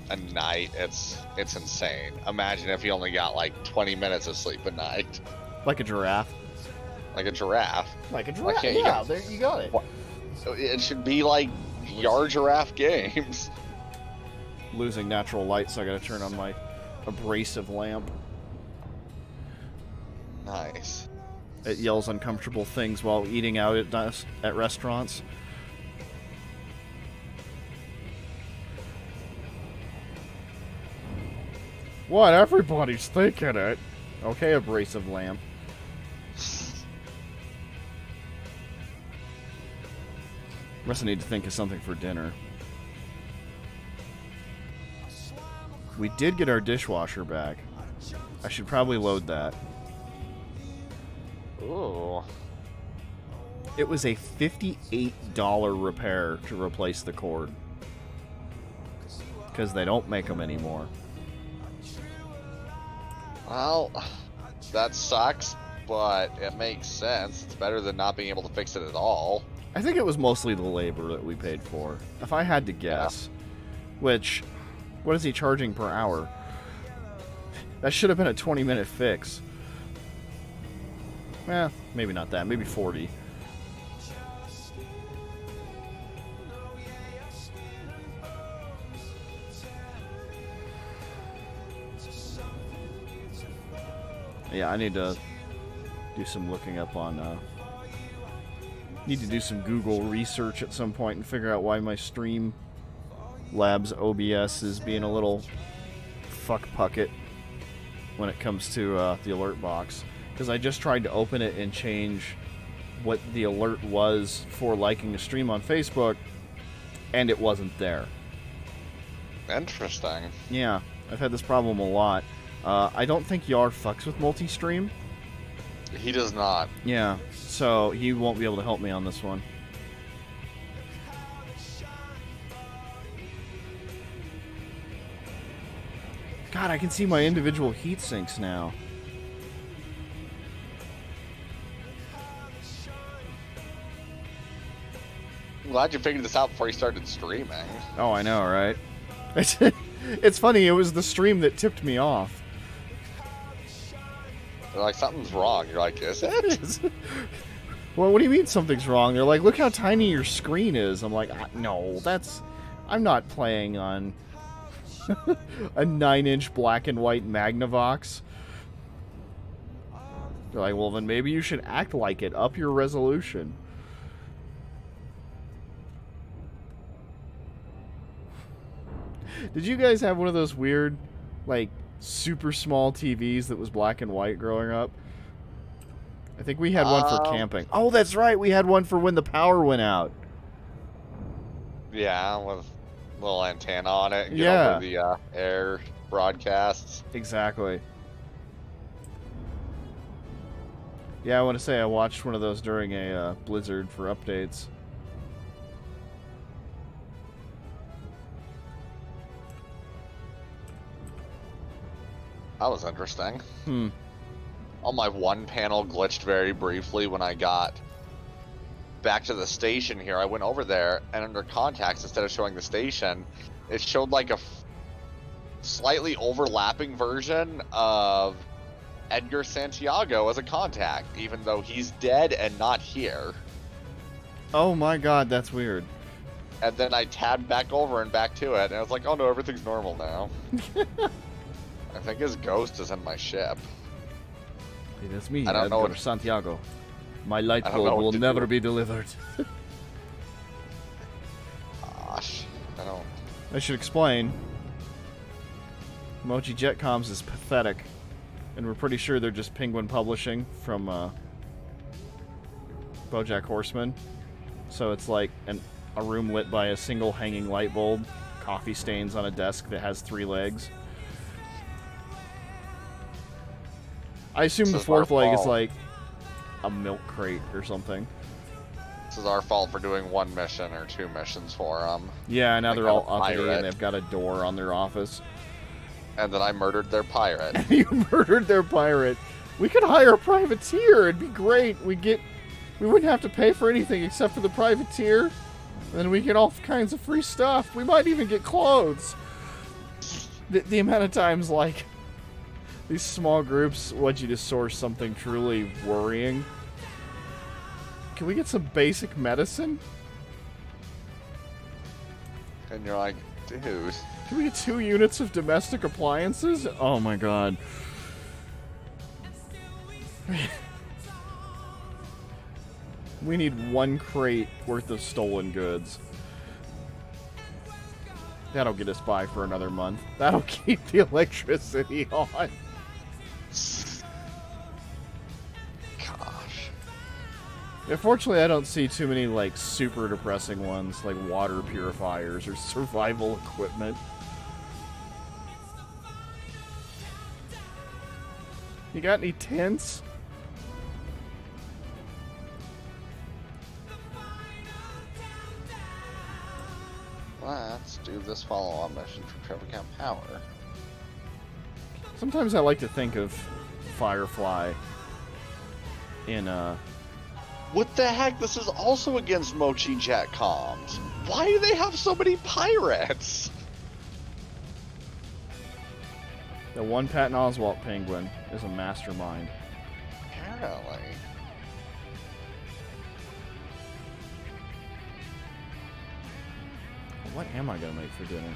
a night. It's insane. Imagine if you only got like 20 minutes of sleep a night. Like a giraffe. Like a giraffe. Like a giraffe. Yeah, there you got it. It should be like Yar Giraffe games. Losing natural light, so I gotta turn on my abrasive lamp. Nice. It yells uncomfortable things while eating out at restaurants. What? Everybody's thinking it. Okay, abrasive lamp. Must need to think of something for dinner. We did get our dishwasher back. I should probably load that. Ooh. It was a $58 repair to replace the cord. Because they don't make them anymore. Well, that sucks, but it makes sense. It's better than not being able to fix it at all. I think it was mostly the labor that we paid for. If I had to guess. Yeah. Which, what is he charging per hour? That should have been a 20-minute fix. Eh, maybe not that. Maybe 40. Yeah, I need to do some looking up on... need to do some Google research at some point and figure out why my Stream Labs OBS is being a little fuck-pucket when it comes to the alert box. Because I just tried to open it and change what the alert was for liking a stream on Facebook, and it wasn't there. Interesting. Yeah, I've had this problem a lot. I don't think Yar fucks with multi-stream, He does not. Yeah, so he won't be able to help me on this one. God, I can see my individual heat sinks now. I'm glad you figured this out before you started streaming. Oh, I know, right? It's funny, it was the stream that tipped me off. They're like, something's wrong. You're like, is it? Well, what do you mean something's wrong? They're like, look how tiny your screen is. I'm like, no, I'm not playing on a 9-inch black and white Magnavox. They're like, well, then maybe you should act like it. Up your resolution. Did you guys have one of those weird, like, super small TVs that was black and white growing up? I think we had one for camping. Oh, that's right. We had one for when the power went out. Yeah, with a little antenna on it. And Yeah. Get over the air broadcasts. Exactly. Yeah, I want to say I watched one of those during a blizzard for updates. That was interesting. Hmm. On my one panel glitched very briefly when I got back to the station here. I went over there, and under contacts, instead of showing the station, it showed like a slightly overlapping version of Edgar Santiago as a contact, even though he's dead and not here. Oh my god, that's weird. And then I tabbed back over and back to it, and I was like, oh no, everything's normal now. I think his ghost is in my ship. Hey, that's me, I don't know Edgar what- Santiago. My light I don't know bulb what will to never do. be delivered. Gosh, I don't... I should explain. Mochi Jetcoms is pathetic. And we're pretty sure they're just Penguin Publishing from BoJack Horseman. So it's like a room lit by a single hanging light bulb, coffee stains on a desk that has 3 legs. I assume the This is our 4th leg is fault. like a milk crate or something. This is our fault for doing 1 mission or 2 missions for them. Yeah, now Like they're a all uppity pirate. and they've got a door on their office. And then I murdered their pirate. You murdered their pirate. We could hire a privateer. It'd be great. We wouldn't have to pay for anything except for the privateer. And then we get all kinds of free stuff. We might even get clothes. The amount of times, like, these small groups want you to source something truly worrying. Can we get some basic medicine? And you're like, dude. Can we get 2 units of domestic appliances? Oh my god. We need 1 crate worth of stolen goods. That'll get us by for another month. That'll keep the electricity on. Gosh. Unfortunately, I don't see too many, like, super depressing ones, like water purifiers or survival equipment. You got any tents? Let's do this follow-on mission for Trevor Camp Power. Sometimes I like to think of Firefly in, What the heck? This is also against Mochi Jetcoms. Why do they have so many pirates? the one Patton Oswalt penguin is a mastermind. Apparently. What am I gonna make for dinner?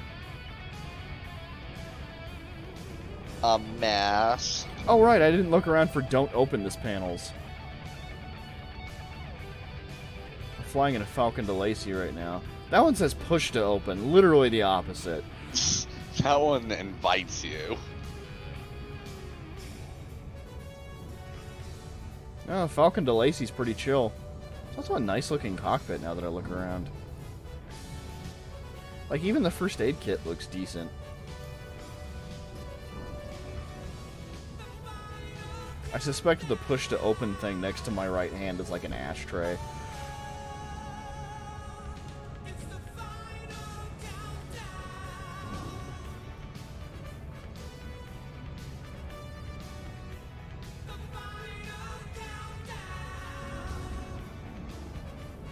A mess. Oh right, I didn't look around for don't open this panels. I'm flying in a Falcon to Lacey right now. That one says push to open, literally the opposite. That one invites you. Oh, Falcon to Lacey's pretty chill. It's also a nice looking cockpit now that I look around. Like, even the first aid kit looks decent. I suspect the push to open thing next to my right hand is like an ashtray.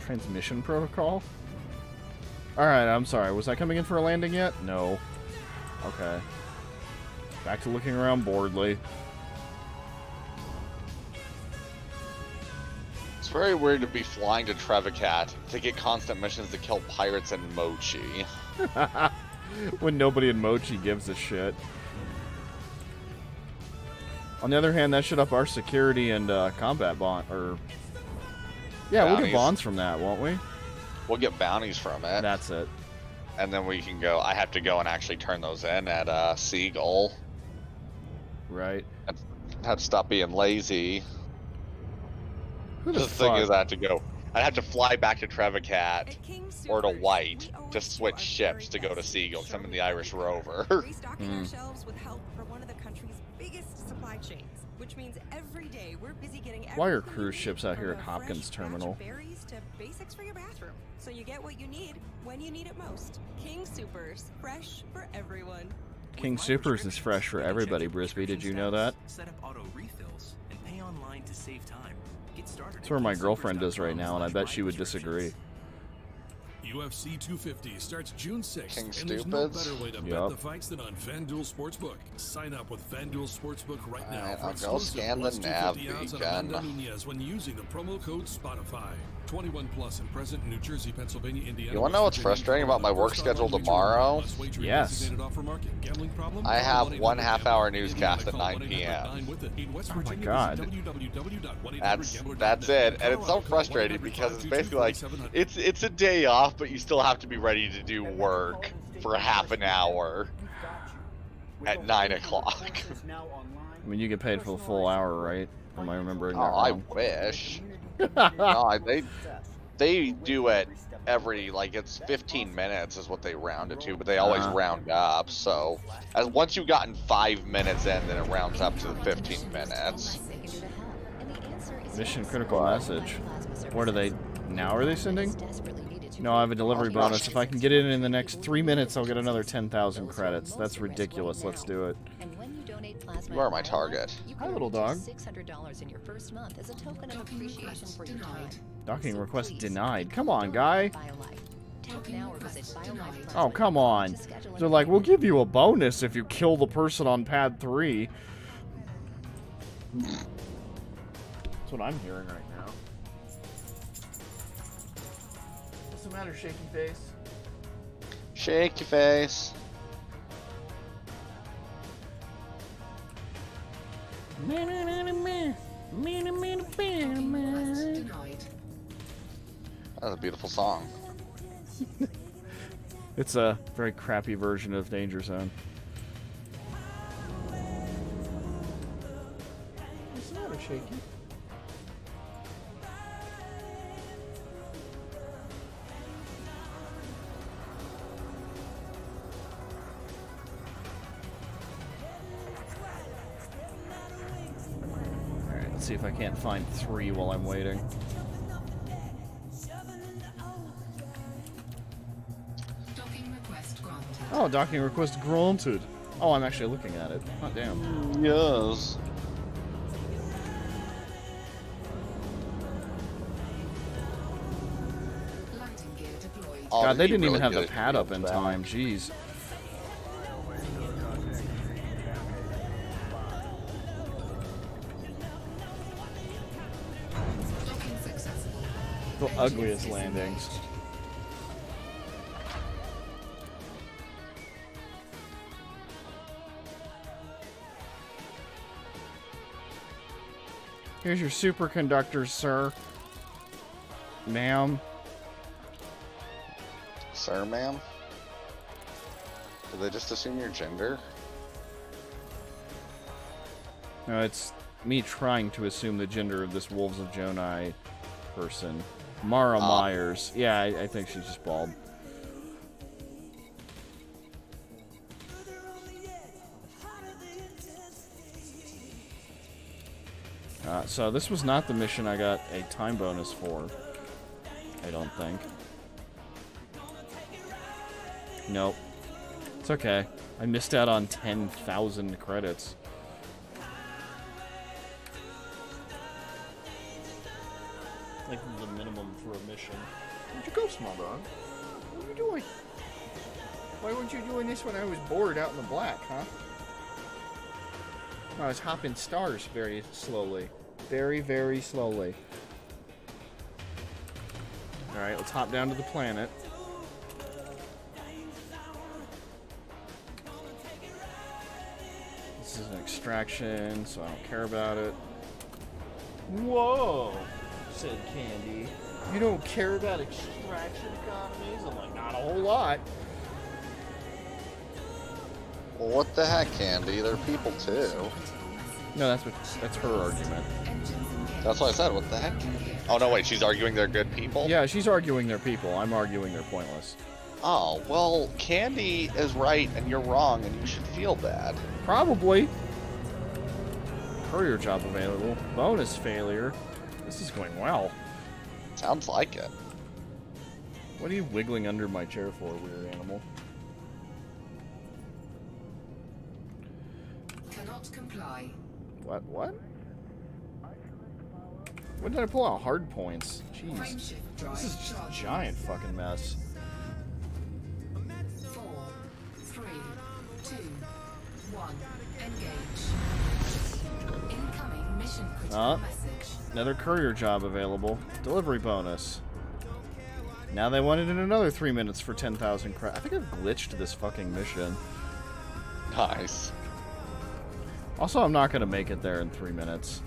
Transmission protocol? Alright, I'm sorry. Was I coming in for a landing yet? No. Okay. Back to looking around boredly. It's very weird to be flying to Trevicat to get constant missions to kill pirates and Mochi. When nobody in Mochi gives a shit. On the other hand, that should up our security and combat bond, or... Yeah, bounties. We'll get bonds from that, won't we? We'll get bounties from it. That's it. And then we can go... I have to go and actually turn those in at Seagull. Right. I have to stop being lazy. Who the thing fuck? is, I have to fly back to Trevicat or to White to switch ships to go to Seagull, because I'm in the Irish Rover. Restocking our shelves with help from one of the country's biggest supply chains, which means every day we're busy getting. Why are cruise ships out here at Hopkins Terminal? Berries to basics for your bathroom, so you get what you need when you need it most. King Supers, fresh for everyone. King Supers is fresh for everybody, Brisby. Did you know that? Set up auto refills and pay online to save time. Get started. That's where my girlfriend is right now, and I bet she would disagree. UFC 250 starts June 6th, King and there's no Stupids. better way to bet the fights than on FanDuel Sportsbook. Sign up with FanDuel Sportsbook right now for I'll go exclusive scan the plus nav 250 odds on beacon. Amanda Nunez when using the promo code Spotify. 21 plus and present in New Jersey, Pennsylvania, Indiana. You want to know what's frustrating about my work schedule tomorrow? Yes. I have 1 half-hour newscast at 9 p.m. Oh my god. That's it, and it's so frustrating because it's basically like it's a day off, but you still have to be ready to do work for half an hour at 9 o'clock. I mean, you get paid for the full hour, right? Am I remembering that Oh, I wrong? wish. No, they do it every, like, it's 15 minutes is what they round it to, but they always round up. So as once you've gotten 5 minutes in, then it rounds up to the 15 minutes. Mission critical message. What are they? Now are they sending? No, I have a delivery bonus. If I can get it in the next 3 minutes, I'll get another 10,000 credits. That's ridiculous. Let's do it. You are my target. Hi, little dog. $600 in your first month as a token of appreciation for your time. Docking request denied. Come on, guy. Now or visit BioLife. Oh, come on. They're like, we'll give you a bonus if you kill the person on pad 3. That's what I'm hearing right now. What's the matter, shaky face? Shake your face. That's a beautiful song. It's a very crappy version of Danger Zone. What's the matter, shaky? Alright, let's see if I can't find 3 while I'm waiting. Oh, docking request granted. Oh, I'm actually looking at it. Oh, damn. Yes. God, they didn't even have the pad up in time. Jeez. The ugliest landings. Here's your superconductors, sir. Ma'am. Sir, ma'am? Did they just assume your gender? No, it's me trying to assume the gender of this Wolves of Jonai person. Mara Myers. Yeah, I think she's just bald. So this was not the mission I got a time bonus for. I don't think. Nope. It's okay. I missed out on 10,000 credits. Like the minimum for a mission. Where'd you go, small dog? What are you doing? Why weren't you doing this when I was bored out in the black, huh? I was hopping stars very slowly. Very, very slowly. Alright, let's hop down to the planet. This is an extraction, so I don't care about it. Whoa! Said Candy. You don't care about extraction economies? I'm like, not a whole lot. Well, what the heck, Candy? They're people too. No, that's her argument. That's what I said. What the heck? Oh no, wait. She's arguing they're good people. Yeah, she's arguing they're people. I'm arguing they're pointless. Oh well, Candy is right and you're wrong, and you should feel bad. Probably. Courier job available. Bonus failure. This is going well. Sounds like it. What are you wiggling under my chair for, weird animal? Cannot comply. What? When did I pull out hard points? Jeez. This is just a giant fucking mess. 4, 3, 2, 1. Engage. Incoming mission critical message. Another courier job available. Delivery bonus. Now they wanted in another 3 minutes for 10,000 credits. I think I've glitched this fucking mission. Nice. Also, I'm not gonna make it there in 3 minutes.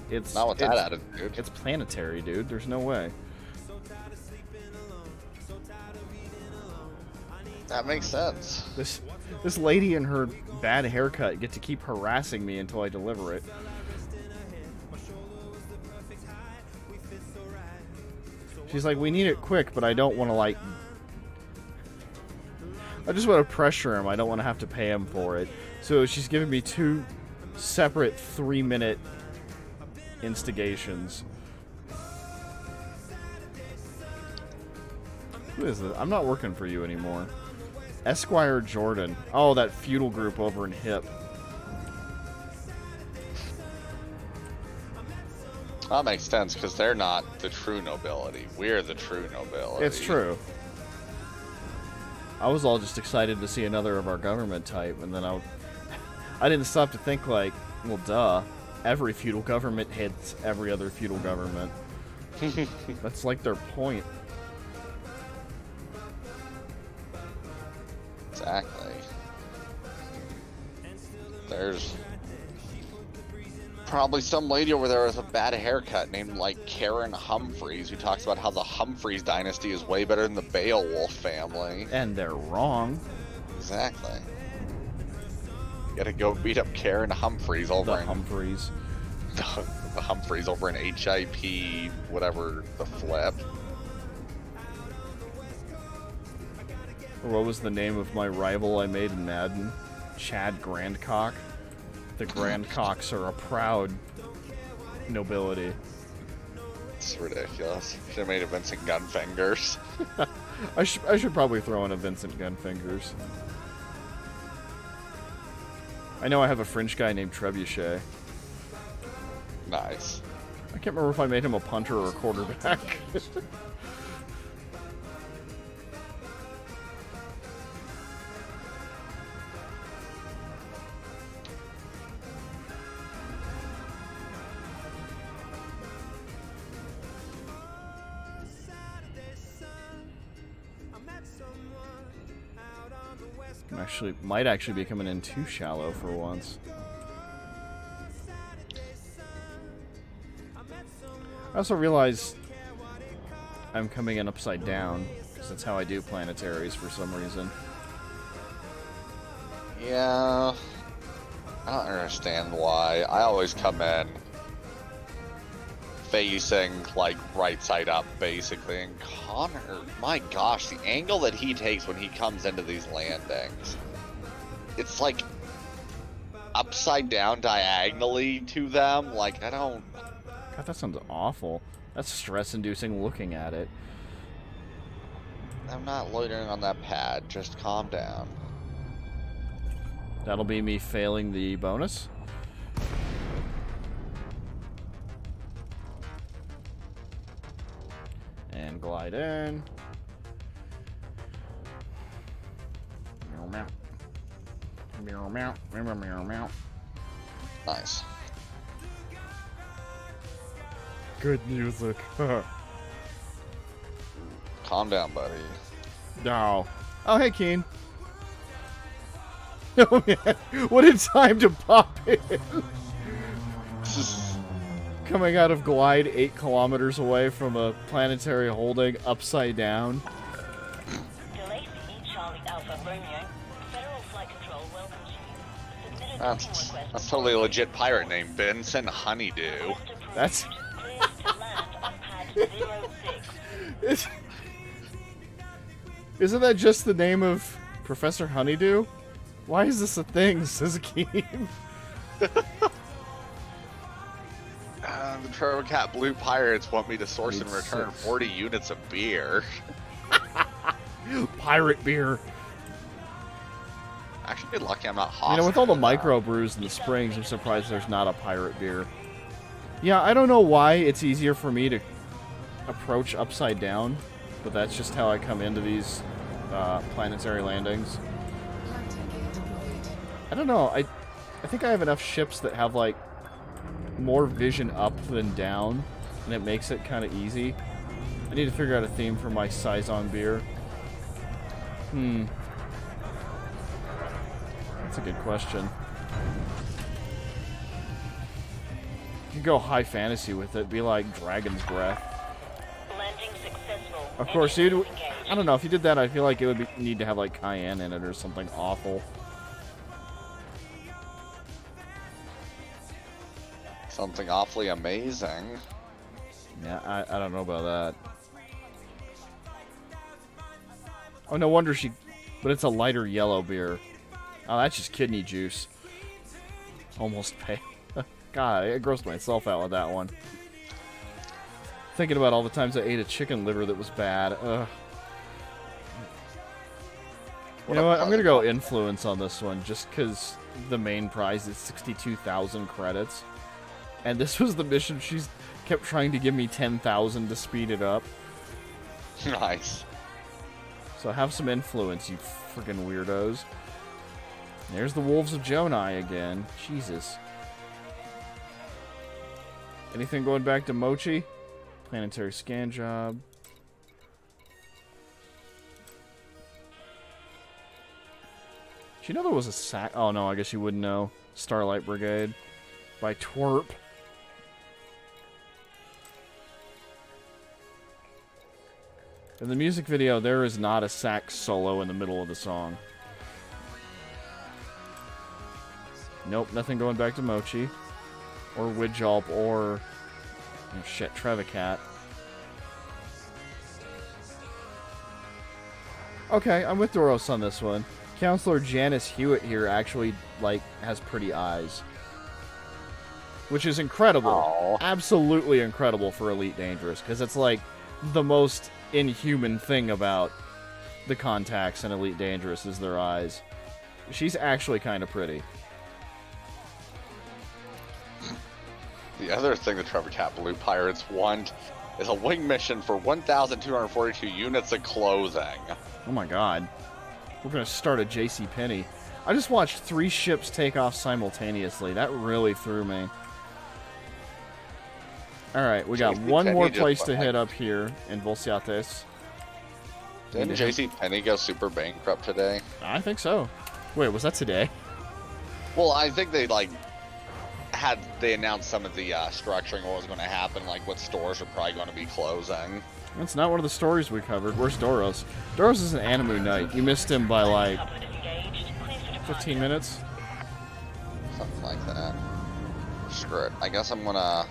It's not with that attitude. It's planetary, dude. There's no way. That makes sense. This lady and her bad haircut get to keep harassing me until I deliver it. She's like, we need it quick, but I don't want to, like... I just want to pressure him. I don't want to have to pay him for it. So she's giving me 2 separate 3-minute instigations. Who is this? I'm not working for you anymore. Esquire Jordan. Oh, that feudal group over in Hip. That makes sense, because they're not the true nobility. We're the true nobility. It's true. I was all just excited to see another of our government type, and then I didn't stop to think, like, well, duh. Every feudal government hits every other feudal government. That's like their point. Exactly. There's probably some lady over there with a bad haircut named, like, Karen Humphreys, who talks about how the Humphreys dynasty is way better than the Beowulf family. And they're wrong. Exactly. You gotta go beat up Karen Humphreys over in... Humphreys. The Humphreys over in HIP, whatever the flip. Or what was the name of my rival I made in Madden? Chad Grandcock. The Grandcocks are a proud nobility. It's ridiculous. Should have made it Vincent Gunfingers. I should probably throw in a Vincent Gunfingers. I know I have a French guy named Trebuchet. Nice. I can't remember if I made him a punter or a quarterback. Might actually be coming in too shallow for once. I also realize I'm coming in upside down, because that's how I do planetaries for some reason. Yeah, I don't understand why. I always come in facing, like, right side up, basically. And Connor, my gosh, the angle that he takes when he comes into these landings, it's like upside down diagonally to them. Like, I don't... God, that sounds awful. That's stress-inducing looking at it. I'm not loitering on that pad. Just calm down. That'll be me failing the bonus. And glide in. Meow, meow. Meow, meow. Meow, meow, meow. Nice. Good music. Calm down, buddy. No. Oh, hey, Keen. Oh, man. What a time to pop in. Coming out of glide 8 kilometers away from a planetary holding upside down. That's totally a legit pirate name. Benson Honeydew. That's... Isn't that just the name of Professor Honeydew? Why is this a thing, says Keen? The Turbo Cat Blue Pirates want me to source and return 40 units of beer. Pirate beer. Actually, lucky I'm not hostile. You know, with all the microbrews in the springs, I'm surprised there's not a pirate beer. Yeah, I don't know why it's easier for me to approach upside down, but that's just how I come into these planetary landings. I don't know. I think I have enough ships that have, like, more vision up than down, and it makes it kind of easy. I need to figure out a theme for my Saison beer. That's a good question. You could go high fantasy with it, be like Dragon's Breath. Of course, dude, I don't know, if you did that, I feel like it would need to have, like, cayenne in it or something awful. Something awfully amazing. Yeah, I don't know about that. Oh, no wonder she... But it's a lighter yellow beer. Oh, that's just kidney juice. Almost pale. God, I grossed myself out with that one. Thinking about all the times I ate a chicken liver that was bad. Ugh. You know what? I'm going to go influence on this one, just because the main prize is 62,000 credits. And this was the mission. She's kept trying to give me 10,000 to speed it up. Nice. So have some influence, you freaking weirdos. There's the Wolves of Jonai again. Jesus. Anything going back to Mochi? Planetary scan job. Do you know there was a sack? Oh no, I guess you wouldn't know. Starlight Brigade by Twerp. In the music video, there is not a sax solo in the middle of the song. Nope, nothing going back to Mochi. Or Widjalp, or... Oh shit, Trevicat. Okay, I'm with Doros on this one. Counselor Janice Hewitt here actually, like, has pretty eyes. Which is incredible. Aww. Absolutely incredible for Elite Dangerous, because it's, like, the most inhuman thing about the contacts in Elite Dangerous is their eyes. She's actually kind of pretty. The other thing the Trevor Cat Blue Pirates want is a wing mission for 1,242 units of clothing. Oh my god. We're going to start a JCPenney. I just watched 3 ships take off simultaneously. That really threw me. Alright, we got one more place to hit up here in Volsiates. Didn't JCPenney go super bankrupt today? I think so. Wait, was that today? Well, I think they, like, they announced some of the structuring, what was going to happen, like what stores are probably going to be closing. That's not one of the stories we covered. Where's Doros? Doros is an Animu Knight. You missed him by like 15 minutes? Something like that. Screw it. I guess I'm going to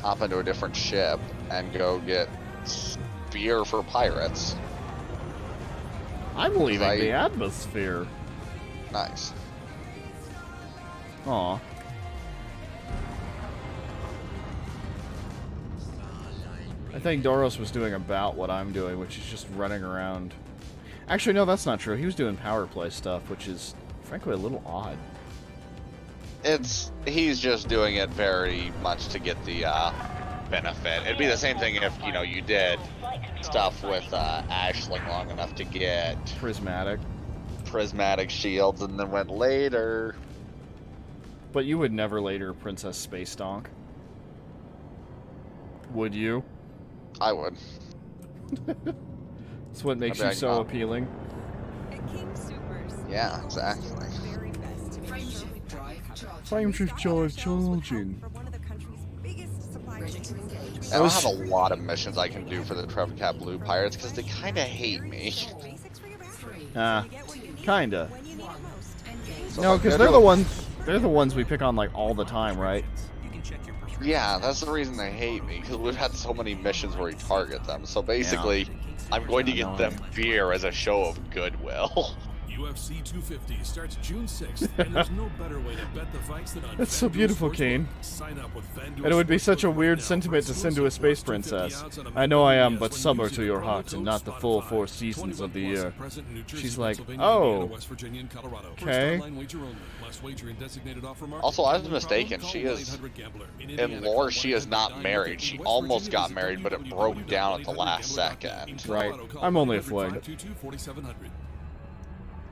hop into a different ship and go get beer for pirates. I'm leaving the atmosphere. Nice. Aw. I think Doros was doing about what I'm doing, which is just running around. Actually, no, that's not true. He was doing power play stuff, which is, frankly, a little odd. He's just doing it very much to get the benefit. It'd be the same thing if, you know, you did stuff with Ashling long enough to get prismatic shields and then went later. But you would never later Princess Space Donk. Would you? I would. That's what makes you so appealing. Yeah, exactly. Flameshift charging. I don't have a lot of missions I can do for the Trevcat Blue Pirates because they kind of hate me. Kinda. No, because they're the ones we pick on like all the time, right? Yeah, that's the reason they hate me, because we've had so many missions where we target them. So basically, I'm going to get them beer as a show of goodwill. UFC 250 starts June 6th, and there's no better way to bet the fights than on That's so beautiful, Kane. Sign up with And it would be such a weird sentiment to send to a space princess. I know I am but summer to your heart and not the full 4 seasons of the year. She's like, oh, okay. Also, I was mistaken. She is, in lore, she is not married. She almost got married, but it broke down at the last second. Right. I'm only a fling.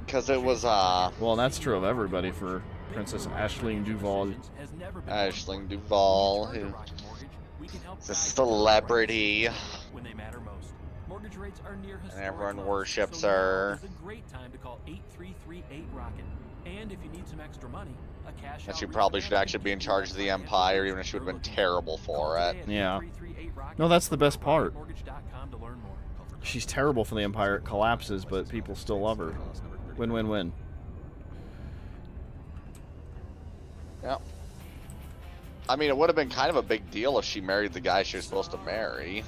Because it was, well, that's true of everybody for Princess Aisling Duval. Aisling Duval, who's a celebrity. And everyone worships her. And she probably should actually be in charge of the Empire, even if she would have been terrible for it. Yeah. No, that's the best part. She's terrible for the Empire. It collapses, but people still love her. Win-win-win. Yeah. I mean, it would have been kind of a big deal if she married the guy she was supposed to marry.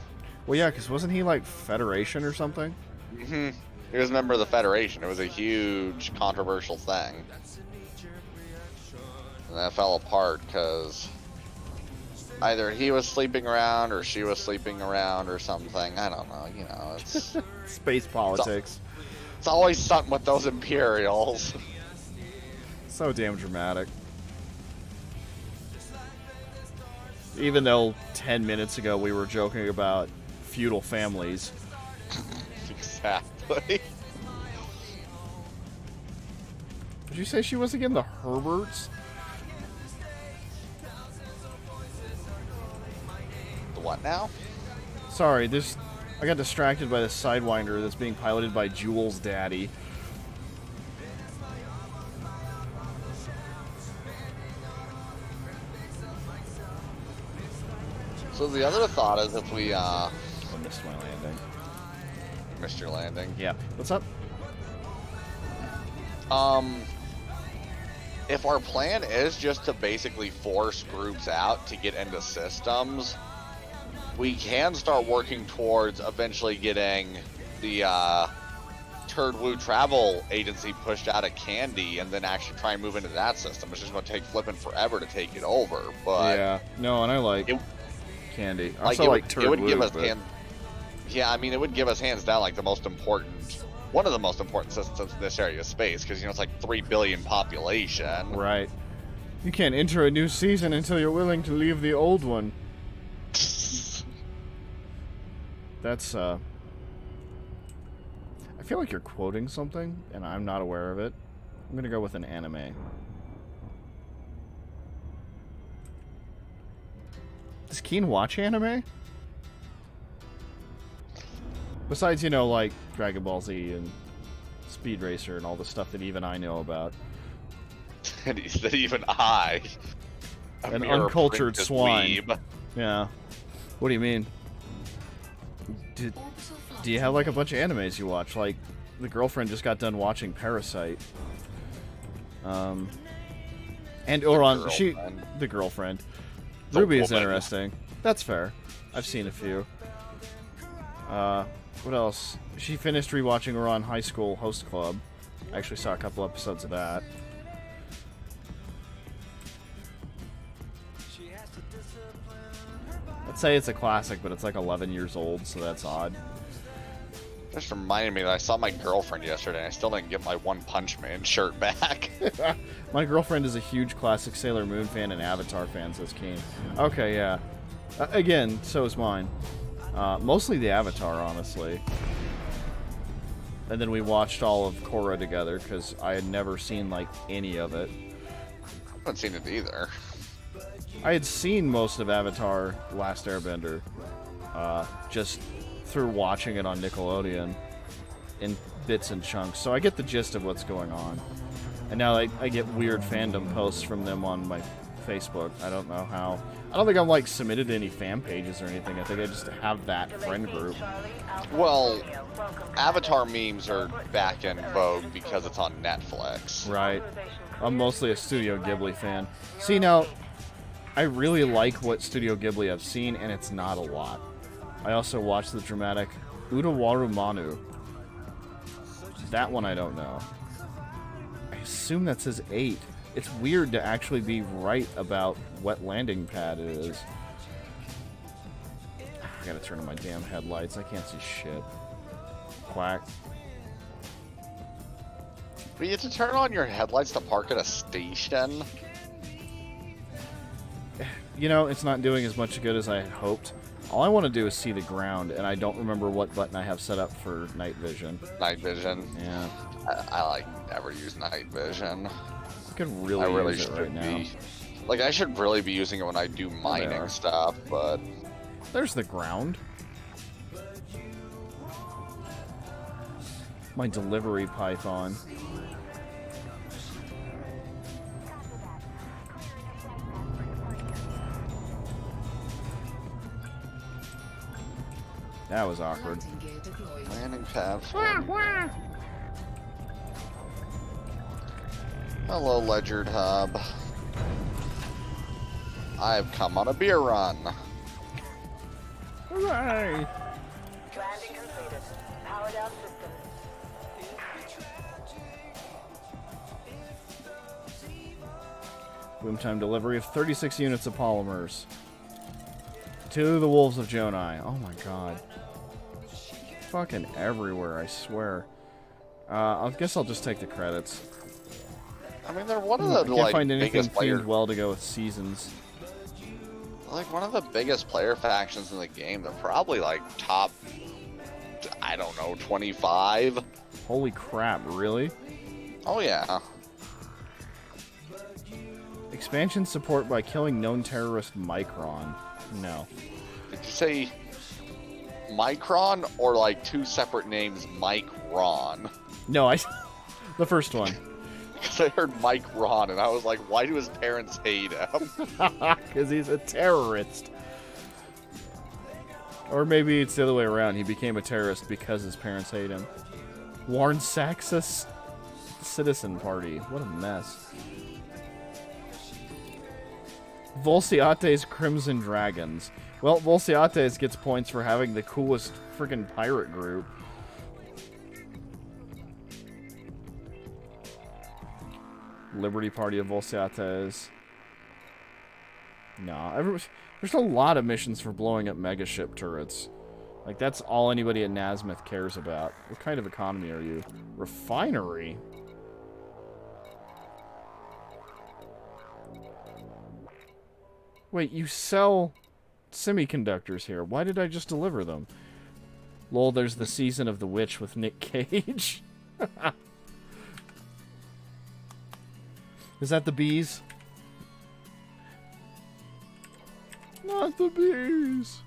Well, yeah, because wasn't he, like, Federation or something? Mm-hmm. He was a member of the Federation. It was a huge, controversial thing. And that fell apart because either he was sleeping around or she was sleeping around or something. I don't know, you know, it's... Space politics. It's always something with those Imperials. So damn dramatic. Even though 10 minutes ago we were joking about feudal families. Exactly. Did you say she was again the Herberts? The what now? Sorry, I got distracted by the Sidewinder that's being piloted by Jules' daddy. So the other thought is if we, I missed my landing. Missed your landing? Yeah. What's up? If our plan is just to basically force groups out to get into systems, we can start working towards eventually getting the Turd Woo Travel Agency pushed out of Candy and then actually try and move into that system. It's just going to take flipping forever to take it over. But yeah, no, and I like Candy. I like also like Turd Woo. It would give us yeah, I mean, it would give us hands down like the most important, one of the most important systems in this area of space, because, you know, it's like 3 billion population. Right. You can't enter a new season until you're willing to leave the old one. That's, I feel like you're quoting something, and I'm not aware of it. I'm gonna go with an anime. Does Keen watch anime? Besides, you know, like Dragon Ball Z and Speed Racer and all the stuff that even I know about. And he said even I. An uncultured swine. Weeb. Yeah. What do you mean? Do you have like a bunch of animes you watch? Like, the girlfriend just got done watching Parasite. And the girlfriend. Ruby is interesting. That's fair. I've seen a few. What else? She finished rewatching Oran High School Host Club. I actually saw a couple episodes of that. I'd say it's a classic, but it's like 11 years old, so that's odd. Just reminded me that I saw my girlfriend yesterday and I still didn't get my One Punch Man shirt back. My girlfriend is a huge classic Sailor Moon fan and Avatar fan, says Keen. Okay, yeah. Again, so is mine. Mostly the Avatar, honestly. And then we watched all of Korra together, because I had never seen, like, any of it. I haven't seen it either. I had seen most of Avatar Last Airbender, just through watching it on Nickelodeon in bits and chunks, so I get the gist of what's going on. And now I get weird fandom posts from them on my Facebook. I don't know how. I don't think I'm like submitted to any fan pages or anything. I think I just have that friend group. Well, Avatar memes are back in vogue because it's on Netflix. Right. I'm mostly a Studio Ghibli fan. See, now, I really like what Studio Ghibli I've seen, and it's not a lot. I also watched the dramatic Utawaru Manu. That one I don't know. I assume that says 8. It's weird to actually be right about what landing pad it is. I gotta turn on my damn headlights. I can't see shit. Quack. But you have to turn on your headlights to park at a station? You know, it's not doing as much good as I had hoped. All I want to do is see the ground, and I don't remember what button I have set up for night vision. Night vision? Yeah. I like never use night vision. I could really use it right now. Like, I should really be using it when I do mining stuff, but... There's the ground. My delivery python. That was awkward. Landing pad. Hello, Ledgered Hub. I've come on a beer run. Hooray! Landing completed. Power down system. Boom time delivery of 36 units of polymers. To the Wolves of Jonai. Oh my god. Fucking everywhere, I swear. I guess I'll just take the credits. I mean, they're one of the, I can't find anything themed well to go with seasons. Like, one of the biggest player factions in the game. They're probably, like, top, I don't know, 25? Holy crap, really? Oh, yeah. Expansion support by killing known terrorist Micron. No. Did you say Micron or, like, two separate names, Mike Ron? No, the first one. Because I heard Mike Ron, and I was like, why do his parents hate him? Because he's a terrorist. Or maybe it's the other way around. He became a terrorist because his parents hate him. Warren Saxus Citizen Party. What a mess. Volciates Crimson Dragons. Well, Volciates gets points for having the coolest freaking pirate group. Liberty Party of Volciates. Nah, there's a lot of missions for blowing up megaship turrets. Like, that's all anybody at Nasmith cares about. What kind of economy are you? Refinery? Wait, you sell semiconductors here. Why did I just deliver them? Lol, there's the Season of the Witch with Nick Cage. Is that the bees? Not the bees.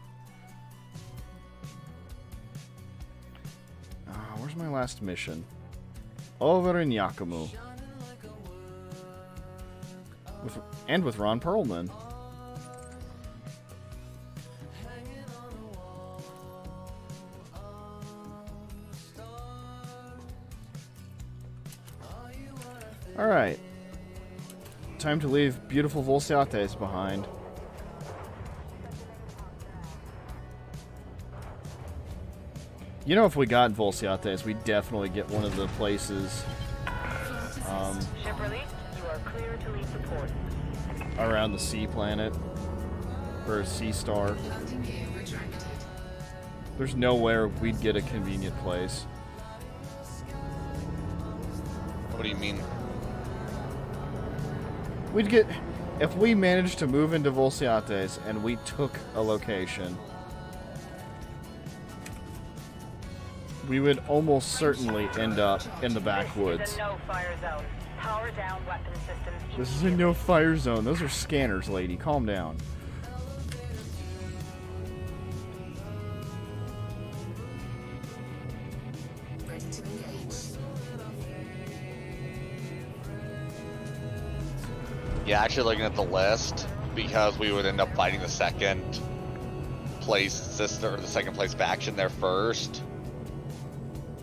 Where's my last mission? Over in Yakumo. With Ron Perlman. Alright. Time to leave beautiful Volciates behind. You know, if we got Volciates, we'd definitely get one of the places Ship released. You are clear to leave the port. around the sea planet. for a C-star. There's nowhere we'd get a convenient place. What do you mean? We'd get... If we managed to move into Volciates and we took a location, we would almost certainly end up in the backwoods. This is a no-fire zone. Those are scanners, lady. Calm down. Yeah, actually looking at the list, because we would end up fighting the second place sister, or the second place faction there first.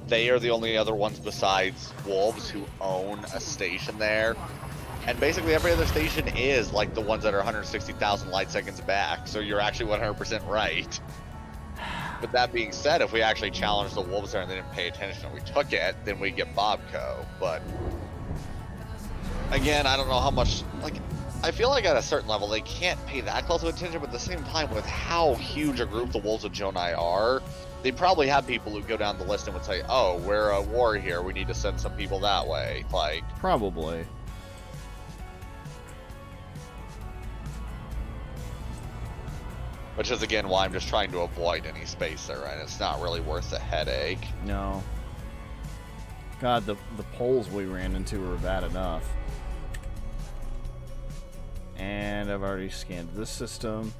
They are the only other ones besides Wolves who own a station there. And basically every other station is like the ones that are 160,000 light seconds back, so you're actually 100% right. But that being said, if we actually challenged the Wolves there and they didn't pay attention and we took it, then we get Bobco. But again, I don't know how much, like, I feel like at a certain level they can't pay that close of attention, but at the same time, with how huge a group the Wolves of Jonai are, they probably have people who go down the list and would say, oh, we're a war here, we need to send some people that way. Like, probably. Which is, again, why I'm just trying to avoid any space there, and it's not really worth the headache. No. God, the poles we ran into were bad enough. And I've already scanned this system.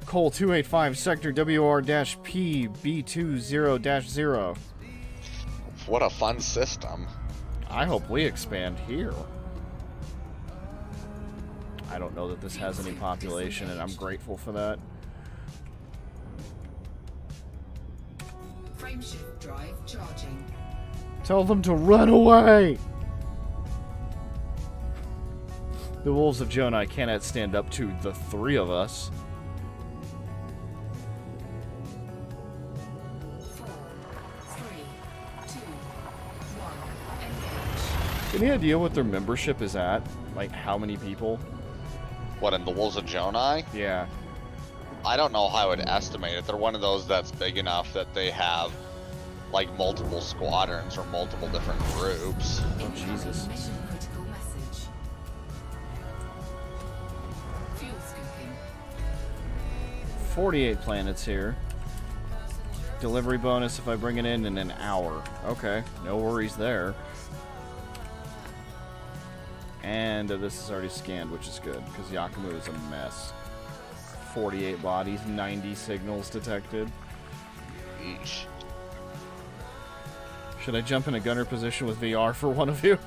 Cole 285, sector WR-P B20-0. What a fun system. I hope we expand here. I don't know that this has any population, and I'm grateful for that. Frameshift drive charging. Tell them to run away! The Wolves of Jonai cannot stand up to the three of us. 4, 3, 2, 1, engage. Any idea what their membership is at? Like, how many people? What, in the Wolves of Jonai? Yeah. I don't know how I would estimate it. They're one of those that's big enough that they have, like, multiple squadrons or multiple different groups. Oh, Jesus. Mission critical message. Fuel scooping. 48 planets here. Delivery bonus if I bring it in an hour. Okay, no worries there. And this is already scanned, which is good, because Yakumu is a mess. 48 bodies, 90 signals detected. Eesh. Should I jump in a gunner position with VR for one of you?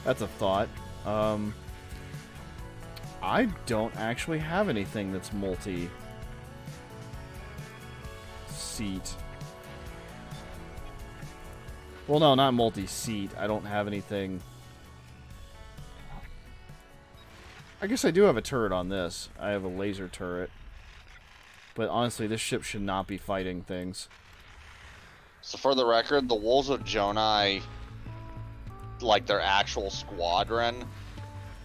That's a thought. I don't actually have anything that's multi-seat. Well, no, not multi-seat. I don't have anything. I guess I do have a turret on this. I have a laser turret. But honestly, this ship should not be fighting things. So for the record, the Wolves of Jonai, like their actual squadron,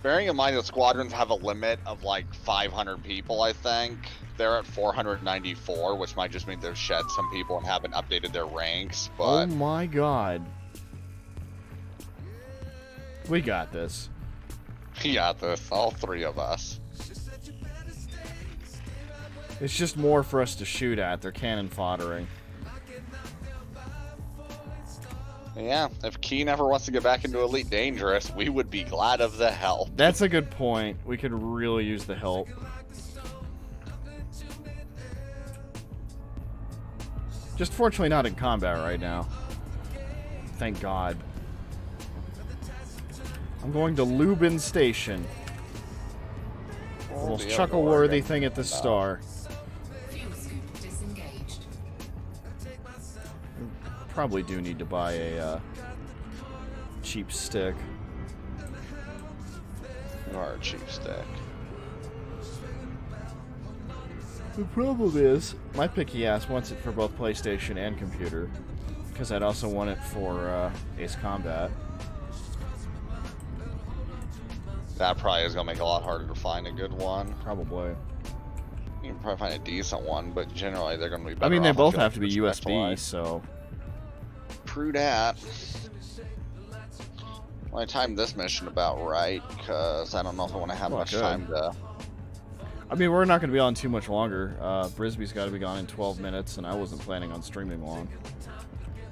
bearing in mind that squadrons have a limit of like 500 people, I think, they're at 494, which might just mean they've shed some people and haven't updated their ranks, but... Oh my god. We got this. We got this, all three of us. It's just more for us to shoot at. They're cannon foddering. Yeah, if Keen ever wants to get back into Elite Dangerous, we would be glad of the help. That's a good point. We could really use the help. Just fortunately not in combat right now. Thank God. I'm going to Lubin Station. The most chuckle-worthy thing at the star. Probably do need to buy a cheap stick. You are a cheap stick. The problem is, my picky ass wants it for both PlayStation and computer. Because I'd also want it for Ace Combat. That probably is going to make it a lot harder to find a good one. Probably. You can probably find a decent one, but generally they're going to be better. I mean, they off both if have to be you're USB, specialized. so. True that. Well, I timed this mission about right, because I don't know if I want to have much time to... I mean, we're not going to be on too much longer. Brisbee's got to be gone in 12 minutes, and I wasn't planning on streaming long.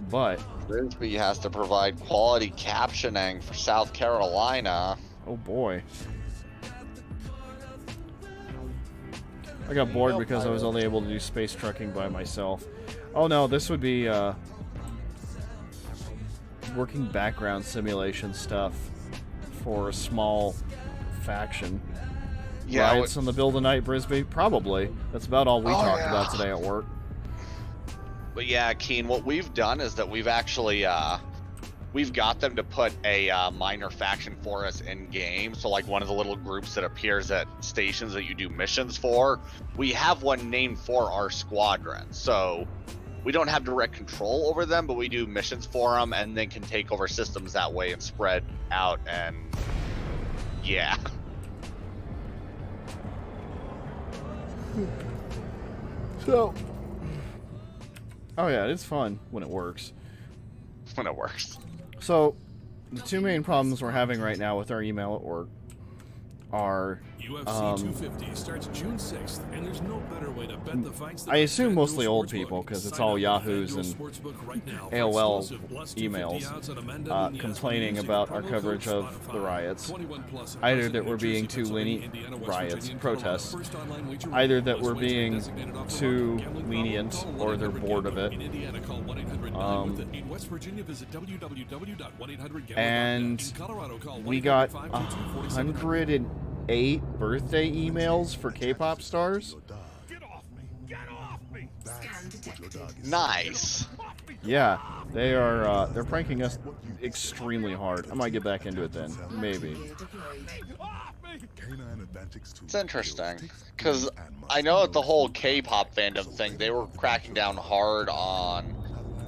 But... Brisbee has to provide quality captioning for South Carolina. Oh, boy. I got bored because I was only able to do space trucking by myself. Oh, no, this would be, working background simulation stuff for a small faction. Yeah, Riots on the Build a Night, Brisbee? Probably. That's about all we talked about today at work. But yeah, Keen, what we've done is that we've actually, we've got them to put a minor faction for us in game. So like one of the little groups that appears at stations that you do missions for, we have one named for our squadron. So we don't have direct control over them, but we do missions for them and then can take over systems that way and spread out. And yeah. So, oh yeah, it's fun when it works. When it works. So, the two main problems we're having right now with our email at work are UFC 250 starts June 6th, and there's no better way to bet the fights than I assume FanDuel mostly old Sportsbook. people because it's Sign all up at Yahoos FanDuel and Sportsbook right now for AOL exclusive plus 250 emails odds on Amanda Nunez complaining using about our promo coverage code of Spotify. the riots. 21 plus in Either New that we're Jersey, being too Pennsylvania, lenient, Indiana, West riots, Virginia, and protests, First online wager either that plus we're wager being designated operator. too Gambling problem? lenient Call or they're 1-800 bored of it. In Indiana, call 1-800-9 In West Virginia, visit www.1800gambling.net. And In Colorado, call we got 1-800-522-4700. 108 birthday emails for K-pop stars. Nice. Yeah, they are. They're pranking us extremely hard. I might get back into it then, maybe. It's interesting, because I know that the whole K-pop fandom thing, they were cracking down hard on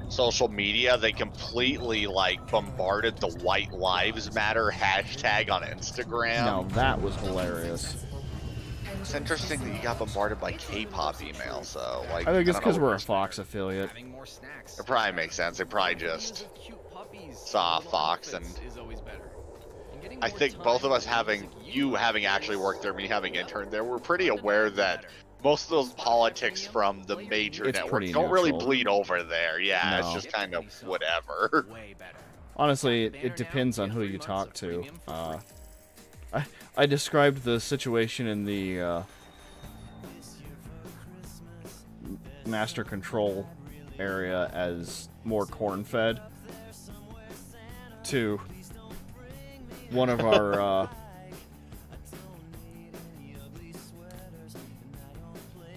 social media. They completely, like, bombarded the White Lives Matter hashtag on Instagram. Now that was hilarious. It's interesting that you got bombarded by K-pop emails, so, like... I think it's don't because know. we're a Fox affiliate. It probably makes sense. They probably just saw Fox, and I think both of us having actually worked there, me having interned there, we're pretty aware that most of those politics from the major It's networks pretty don't really neutral. bleed over there. Yeah, No. it's just kind of whatever. Honestly, it depends on who you talk to. I described the situation in the master control area as more corn-fed to one of our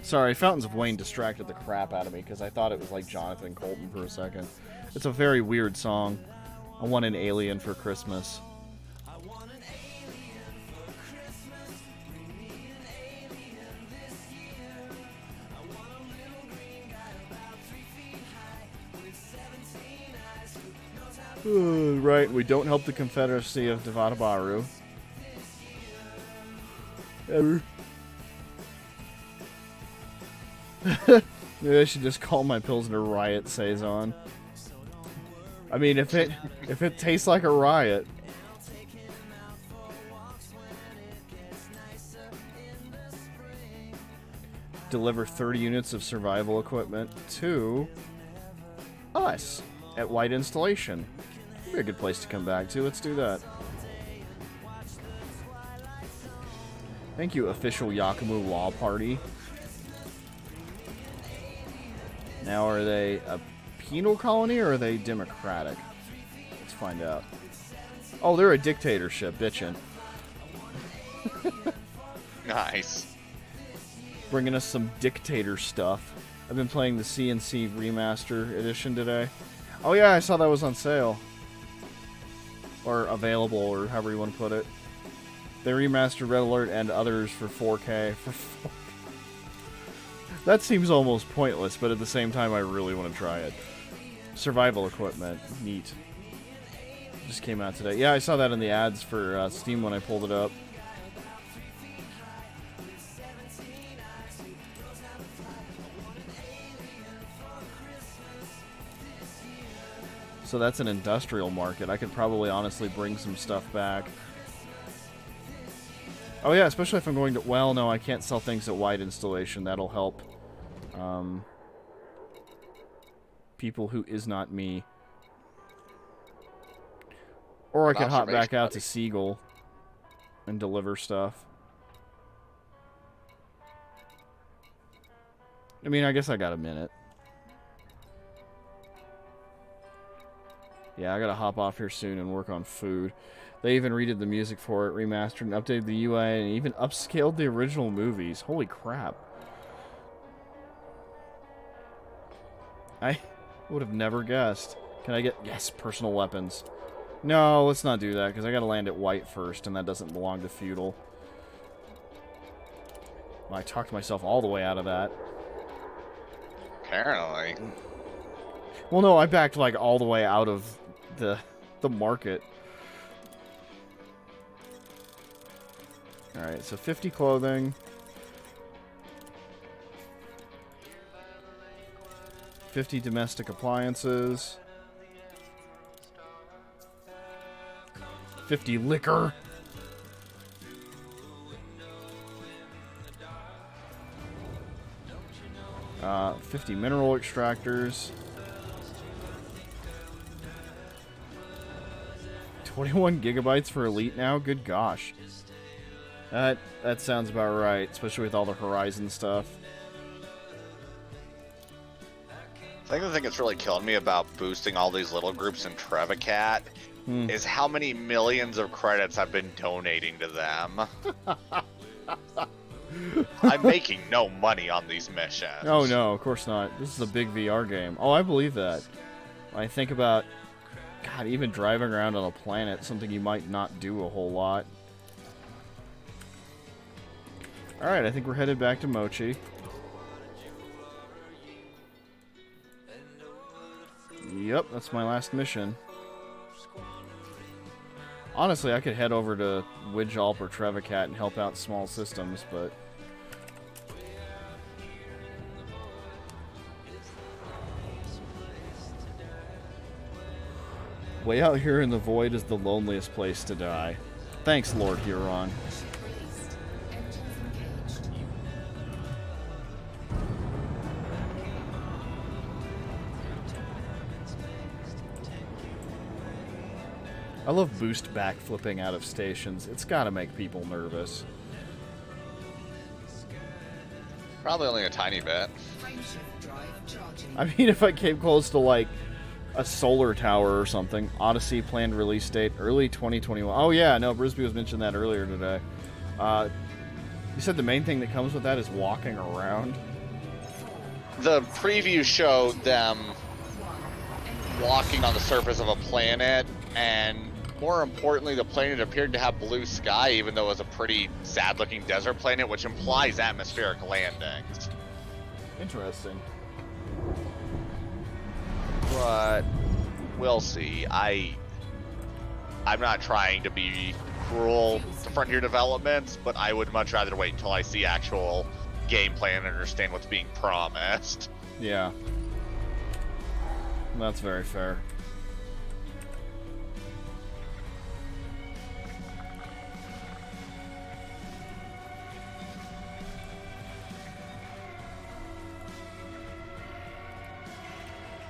sorry, Fountains of Wayne distracted the crap out of me because I thought it was like Jonathan Colton for a second. It's a very weird song. I want an alien for Christmas. Right, we don't help the Confederacy of Devadabaru. Ever. Maybe I should just call my Pilsner Riot Saison. I mean, if it tastes like a riot. Deliver 30 units of survival equipment to us at White Installation. Be a good place to come back to. Let's do that. Thank you, official Yakumu Law Party. Now, are they a penal colony or are they democratic? Let's find out. Oh, they're a dictatorship, bitchin'. Nice. Bringing us some dictator stuff. I've been playing the CNC Remaster Edition today. Oh yeah, I saw that was on sale. Or available, or however you want to put it. They remastered Red Alert and others for 4K. That seems almost pointless, but at the same time I really want to try it. Survival equipment. Neat. Just came out today. Yeah, I saw that in the ads for Steam when I pulled it up. So that's an industrial market. I could probably honestly bring some stuff back. Oh yeah, especially if I'm going to... Well, no, I can't sell things at wide installation. That'll help people who is not me. Or I could hop back out to Seagull and deliver stuff. I mean, I guess I got a minute. Yeah, I gotta hop off here soon and work on food. They even redid the music for it, remastered and updated the UI, and even upscaled the original movies. Holy crap. I would have never guessed. Can I get... Yes, personal weapons. No, let's not do that, because I gotta land at white first, and that doesn't belong to feudal. Well, I talked myself all the way out of that. Apparently. Well, no, I backed, like, all the way out of the market. Alright, so 50 clothing. 50 domestic appliances. 50 liquor. Uh, 50 mineral extractors. 21 gigabytes for Elite now? Good gosh. That sounds about right, especially with all the Horizon stuff. I think the thing that's really killing me about boosting all these little groups in Trevicat is how many millions of credits I've been donating to them. I'm making no money on these missions. Oh no, of course not. This is a big VR game. Oh, I believe that. When I think about, God, even driving around on a planet, something you might not do a whole lot. Alright, I think we're headed back to Mochi. Yep, that's my last mission. Honestly, I could head over to Widjalp or Trevicat and help out small systems, but... Way out here in the void is the loneliest place to die. Thanks, Lord Huron. I love boost backflipping out of stations. It's gotta make people nervous. Probably only a tiny bit. I mean, if I came close to, like, a solar tower or something. Odyssey planned release date early 2021. Oh yeah, no, Brisby was mentioning that earlier today. You said the main thing that comes with that is walking around? The preview showed them walking on the surface of a planet, and more importantly, the planet appeared to have blue sky, even though it was a pretty sad-looking desert planet, which implies atmospheric landings. Interesting. But we'll see. I'm not trying to be cruel to Frontier Developments, but I would much rather wait until I see actual gameplay and understand what's being promised. Yeah. That's very fair.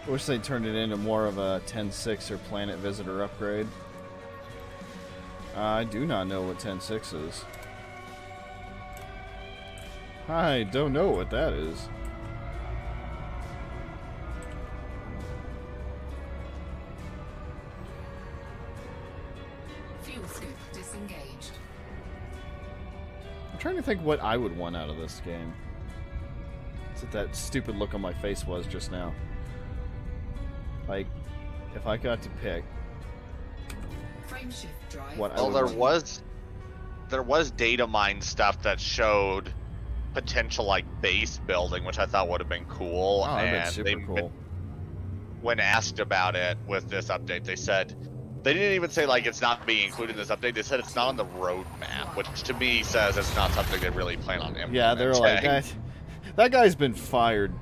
I wish they turned it into more of a 10.6 or Planet Visitor upgrade. I do not know what 10.6 is. I don't know what that is. Fuel scoop disengaged. I'm trying to think what I would want out of this game. That's what that stupid look on my face was just now. Like, if I got to pick what I would want. There was data mine stuff that showed potential like base building, which I thought would have been cool. Oh, that'd been super cool. When asked about it with this update, they said they didn't even say like it's not being included in this update. They said it's not on the roadmap, which to me says it's not something they really plan on implementing. Yeah, they're like that guy's been fired.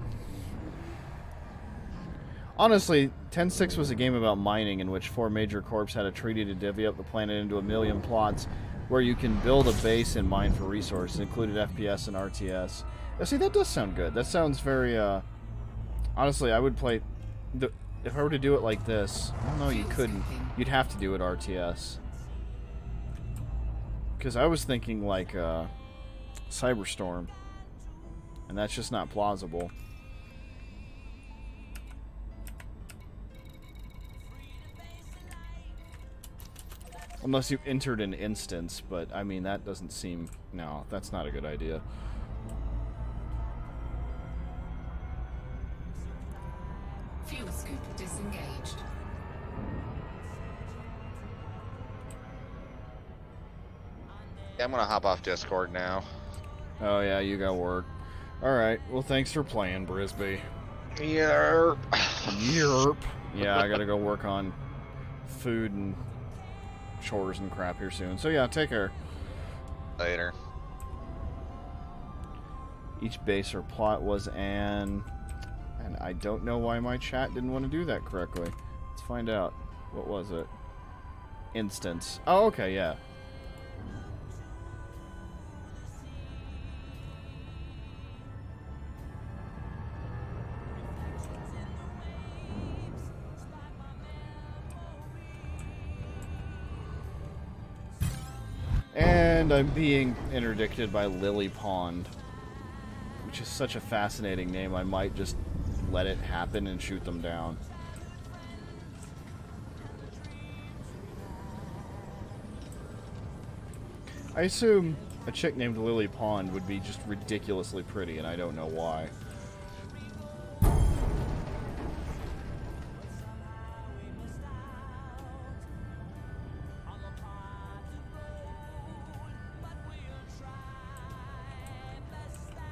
Honestly, 10.6 was a game about mining in which 4 major corps had a treaty to divvy up the planet into 1,000,000 plots where you can build a base and mine for resources, included FPS and RTS. Yeah, see, that does sound good. That sounds very, honestly, I would play... If I were to do it like this... Well, no, you couldn't. You'd have to do it RTS. Because I was thinking, like, Cyberstorm. And that's just not plausible. Unless you entered an instance, but, I mean, that doesn't seem... No, that's not a good idea. Fuel scoop disengaged. Yeah, I'm gonna hop off Discord now. Oh, yeah, you got work. Alright, well, thanks for playing, Brisby. Yerp. Yerp. Yeah, I gotta go work on food and chores and crap here soon. So, yeah, take care. Later. Each base or plot was an... And I don't know why my chat didn't want to do that correctly. Let's find out. What was it? Instance. Oh, okay, yeah. And I'm being interdicted by Lily Pond, which is such a fascinating name, I might just let it happen and shoot them down. I assume a chick named Lily Pond would be just ridiculously pretty, and I don't know why.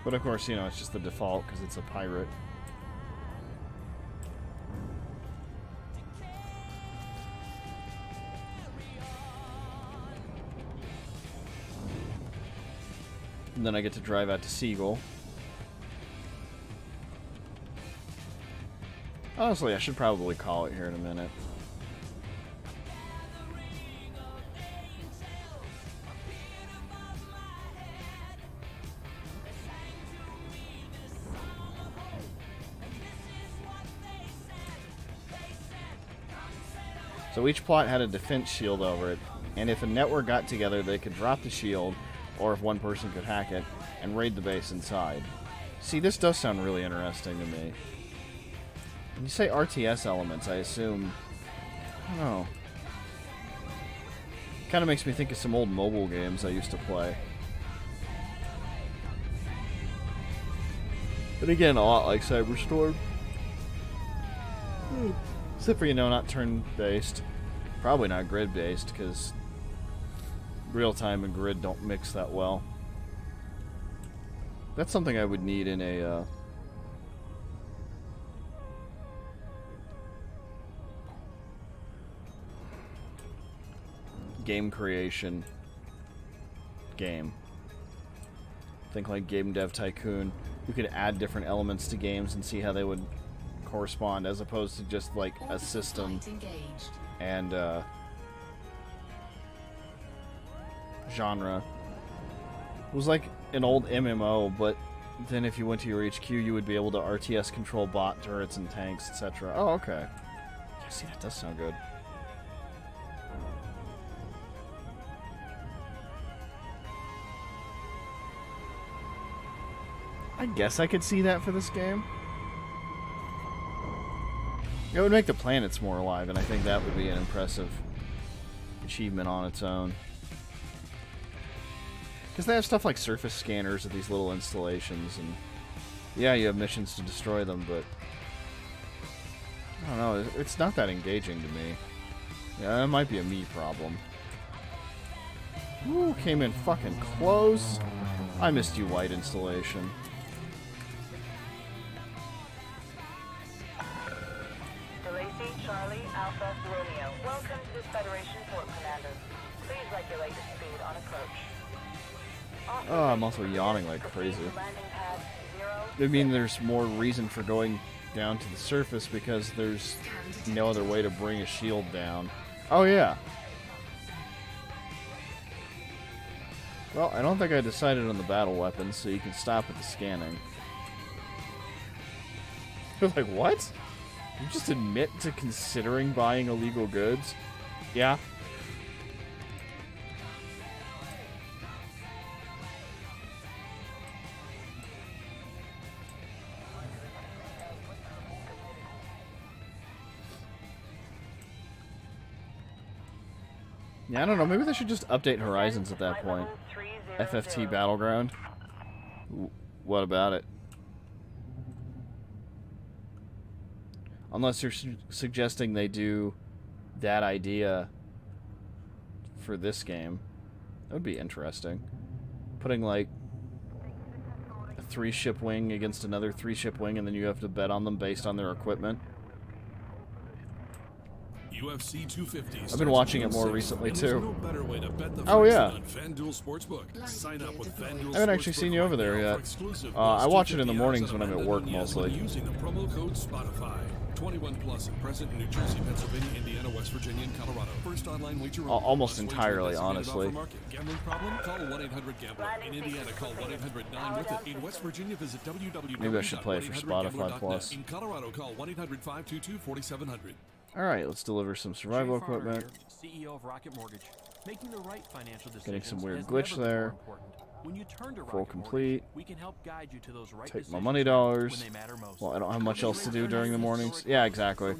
But of course, you know, it's just the default because it's a pirate. And then I get to drive out to Seagull. Honestly, I should probably call it here in a minute. So each plot had a defense shield over it, and if a network got together, they could drop the shield, or if one person could hack it, and raid the base inside. See, this does sound really interesting to me. When you say RTS elements, I assume... I don't know. Kind of makes me think of some old mobile games I used to play. But again, a lot like Cyberstorm. Except for, you know, not turn-based. Probably not grid-based, because real-time and grid don't mix that well. That's something I would need in a, game creation game. Think like Game Dev Tycoon. You could add different elements to games and see how they would correspond, as opposed to just like a system and genre. It was like an old MMO, but then if you went to your HQ, you would be able to RTS control bot turrets and tanks, etc. Oh, okay. Yeah, see, that does sound good. I guess I could see that for this game. It would make the planets more alive, and I think that would be an impressive achievement on its own. Because they have stuff like surface scanners of these little installations, and yeah, you have missions to destroy them, but I don't know, it's not that engaging to me. Yeah, that might be a me problem. Ooh, came in fucking close. I missed you, White installation. Charlie, Alpha, Romeo. Welcome to this Federation port, Commander. Please regulate your speed on approach. Oh, I'm also yawning like crazy. I mean, there's more reason for going down to the surface because there's no other way to bring a shield down. Oh, yeah. Well, I don't think I decided on the battle weapons, so you can stop at the scanning. You're like, what? You just admit to considering buying illegal goods? Yeah. Yeah, I don't know. Maybe they should just update Horizons at that point. FFT Battleground. What about it? Unless you're suggesting they do that idea for this game. That would be interesting. Putting, like, a 3-ship wing against another 3-ship wing, and then you have to bet on them based on their equipment. UFC 250. I've been watching it more recently too. No better way to bet the oh yeah. On FanDuel Sportsbook. Sign up with FanDuel I haven't actually seen you over there yet. I watch it in the mornings when I'm at work mostly. Using the promo code Spotify. 21 plus and present in New Jersey, Pennsylvania, Indiana, West Virginia, and Colorado. First online wager. Almost entirely, honestly. Gambling problem? Call 1-800-GAMBLER. In Indiana, call 1-800-9-WITH-IT. In West Virginia, visit www. Maybe I should play it for Spotify Plus. In Colorado, call 1-800-522-4700. Alright, let's deliver some survival equipment. CEO of Rocket Mortgage. Making the right financial decisions. Getting some weird glitch there. When you turn to Full complete. we can help guide you to those right Take my money dollars. Well, I don't have much else to do during the mornings. Yeah, exactly.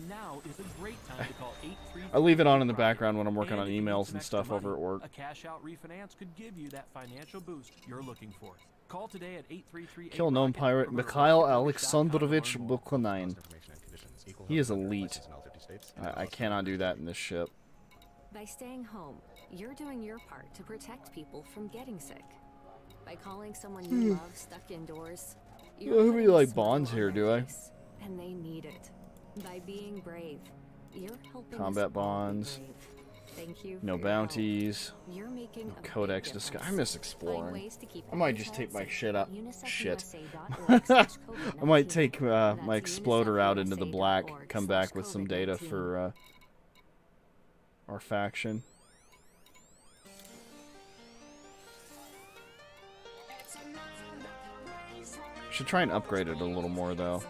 I leave it on in the background when I'm working on emails and stuff over at work. A cash out refinance could give you that financial boost you're looking for. Call today at 833. Kill known pirate Mikhail Alexandrovich Buklanin. He is elite. I cannot do that in this ship. By staying home, you're doing your part to protect people from getting sick. By calling someone you love stuck indoors, you're who like bonds here, do I? And they need it. By being brave, you're helping combat bonds. Thank you. No bounties. No codex disguise. I miss exploring. I might just take my shit up. Shit. I might take my exploder out into the black. Come back with some data for our faction. Should try and upgrade it a little more though.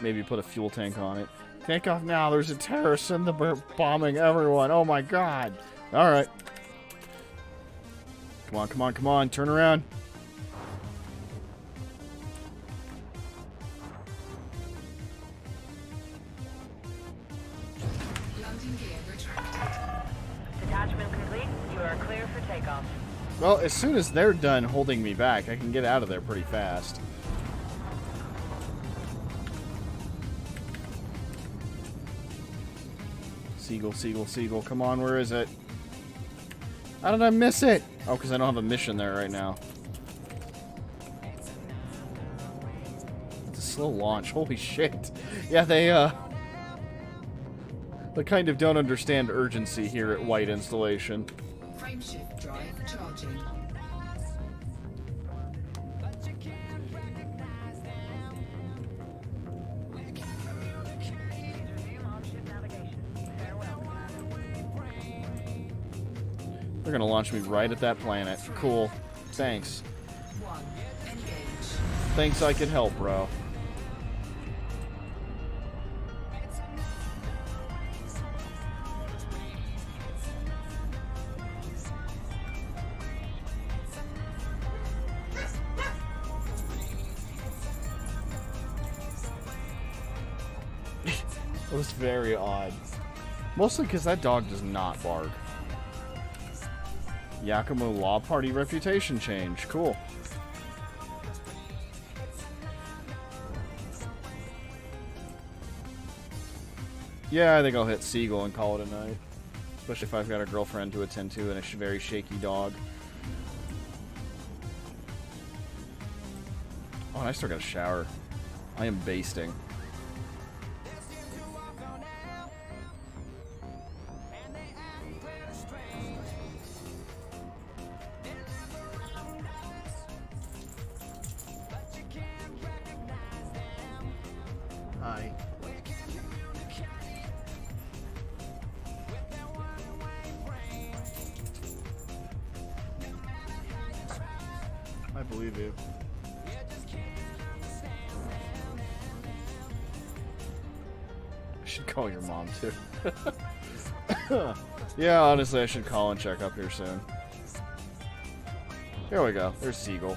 Maybe put a fuel tank on it. Take off now, there's a terrorist in the bombing everyone. Oh my god. Alright. Come on, come on, come on. Turn around. Detachment complete. You are clear for takeoff. Well, as soon as they're done holding me back, I can get out of there pretty fast. Seagull, seagull, seagull. Come on, where is it? How did I miss it? Oh, because I don't have a mission there right now. It's a slow launch. Holy shit. Yeah, they kind of don't understand urgency here at White Installation. Frameshift drive charging. They're gonna launch me right at that planet. Cool. Thanks. Thanks I could help, bro. It was very odd. Mostly because that dog does not bark. Yakima Law Party reputation change. Cool. Yeah, I think I'll hit Seagull and call it a night. Especially if I've got a girlfriend to attend to and a very shaky dog. Oh, and I still got a shower. I am basting. Hi. I believe you. I should call your mom too. Yeah, honestly, I should call and check up here soon. Here we go. There's Seagull.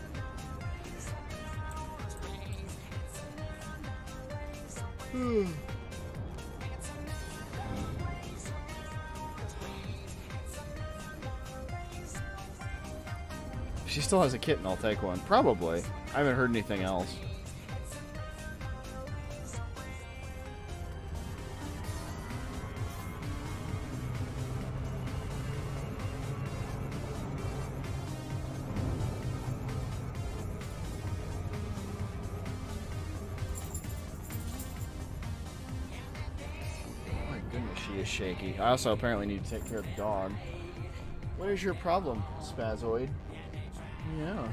She still has a kitten, I'll take one. Probably. I haven't heard anything else. Oh my goodness, she is shaky. I also apparently need to take care of the dog. What is your problem, Spazoid? Yeah.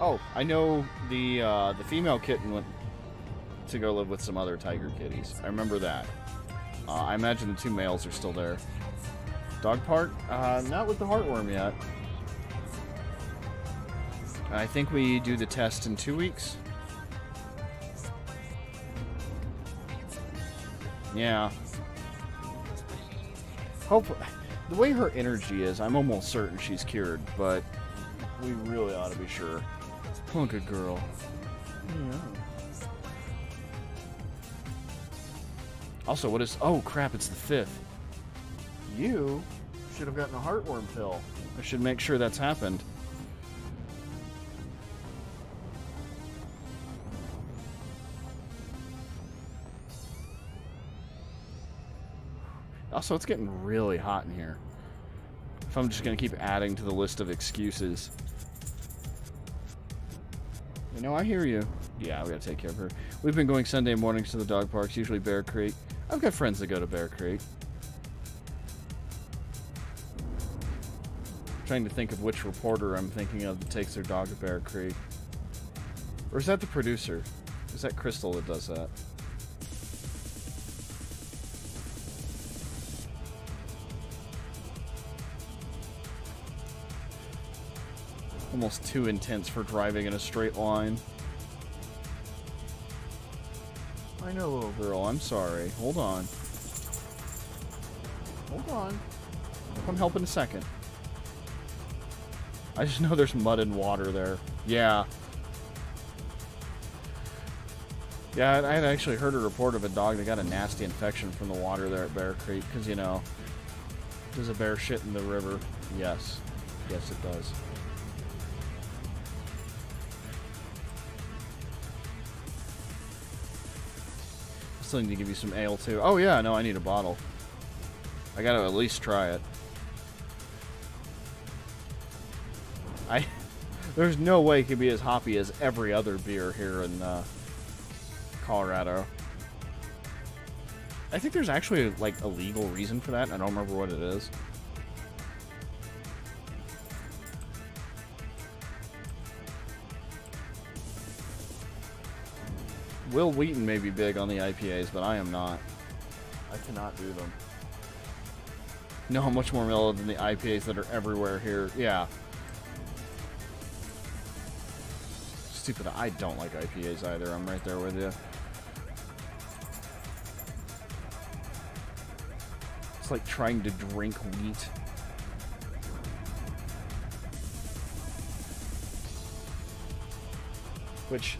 Oh, I know the female kitten went to go live with some other tiger kitties. I remember that. I imagine the two males are still there. Dog park? Not with the heartworm yet. I think we do the test in 2 weeks. Yeah. Hopefully. The way her energy is, I'm almost certain she's cured, but we really ought to be sure. Oh, good girl. Yeah. Also, what is... Oh, crap, it's the 5th. You should have gotten a heartworm pill. I should make sure that's happened. Also, it's getting really hot in here. If I'm just going to keep adding to the list of excuses. You know, I hear you. Yeah, we got to take care of her. We've been going Sunday mornings to the dog parks, usually Bear Creek. I've got friends that go to Bear Creek. I'm trying to think of which reporter I'm thinking of that takes their dog to Bear Creek. Or is that the producer? Is that Crystal that does that? Almost too intense for driving in a straight line. I know, little girl. I'm sorry. Hold on. Hold on. I'll come help in a second. I just know there's mud and water there. Yeah. Yeah, I had actually heard a report of a dog that got a nasty infection from the water there at Bear Creek. Because, you know, does a bear shit in the river? Yes. Yes, it does. Still need to give you some ale too. Oh yeah, no, I need a bottle. I gotta at least try it. There's no way it could be as hoppy as every other beer here in Colorado. I think there's actually like a legal reason for that. I don't remember what it is. Will Wheaton may be big on the IPAs, but I am not. I cannot do them. No, much more mellow than the IPAs that are everywhere here. Yeah. Stupid. I don't like IPAs either. I'm right there with you. It's like trying to drink wheat. Which...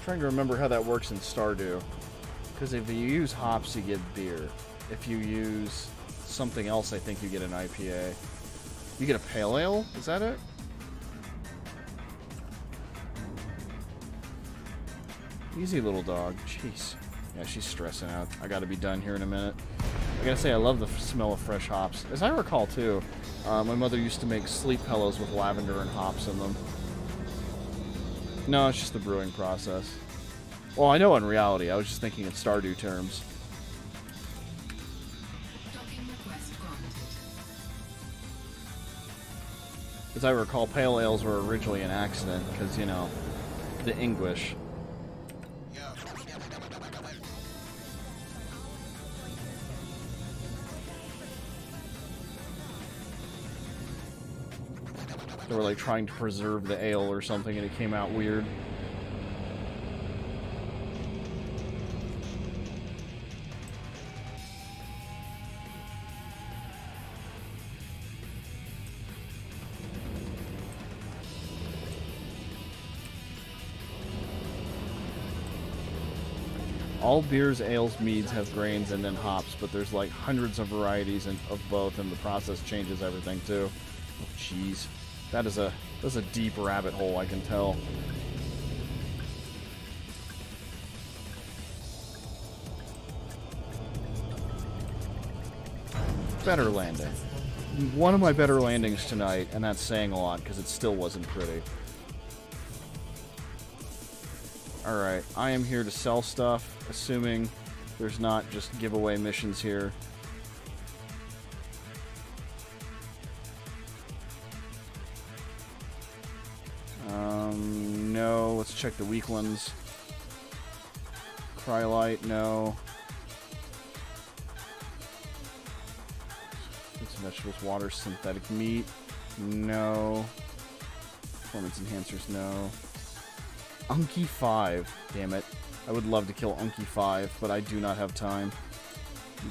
trying to remember how that works in Stardew, because if you use hops you get beer. If you use something else, I think you get an IPA. You get a pale ale? Is that it? Easy little dog. Jeez. Yeah, she's stressing out. I gotta be done here in a minute. I gotta say, I love the smell of fresh hops. As I recall too, my mother used to make sleep pillows with lavender and hops in them. No, it's just the brewing process. Well, I know in reality. I was just thinking in Stardew terms. As I recall, pale ales were originally an accident, because, you know, the English. They were like trying to preserve the ale or something and it came out weird. All beers, ales, meads have grains and then hops, but there's like hundreds of varieties of both, and the process changes everything too. Oh, jeez. That's a deep rabbit hole, I can tell. Better landing. One of my better landings tonight, and that's saying a lot because it still wasn't pretty. Alright, I am here to sell stuff, assuming there's not just giveaway missions here. No. Let's check the weak ones. Cryolite, no. Fruits and vegetables, water, synthetic meat, no. Performance enhancers, no. Unky 5, damn it. I would love to kill Unky 5, but I do not have time.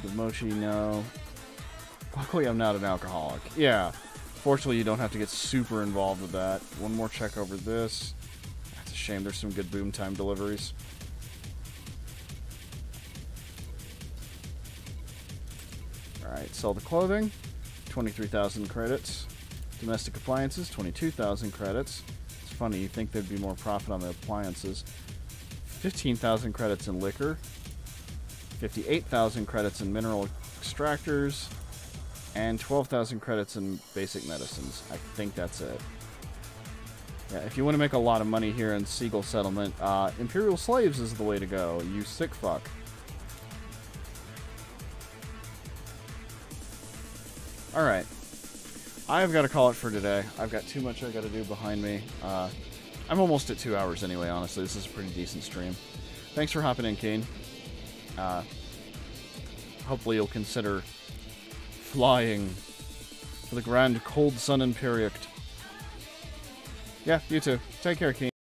The Mochi, no. Luckily, I'm not an alcoholic. Yeah. Fortunately, you don't have to get super involved with that. One more check over this. That's a shame. There's some good boom time deliveries. Alright, sell the clothing. 23,000 credits. Domestic appliances, 22,000 credits. It's funny, you'd think there'd be more profit on the appliances. 15,000 credits in liquor. 58,000 credits in mineral extractors. And 12,000 credits in basic medicines. I think that's it. Yeah, if you want to make a lot of money here in Seagull Settlement, Imperial Slaves is the way to go, you sick fuck. Alright. I've got to call it for today. I've got too much I got to do behind me. I'm almost at 2 hours anyway, honestly. This is a pretty decent stream. Thanks for hopping in, Kane. Hopefully you'll consider flying for the grand Coldsun Impireacht. Yeah, you too. Take care, Keen.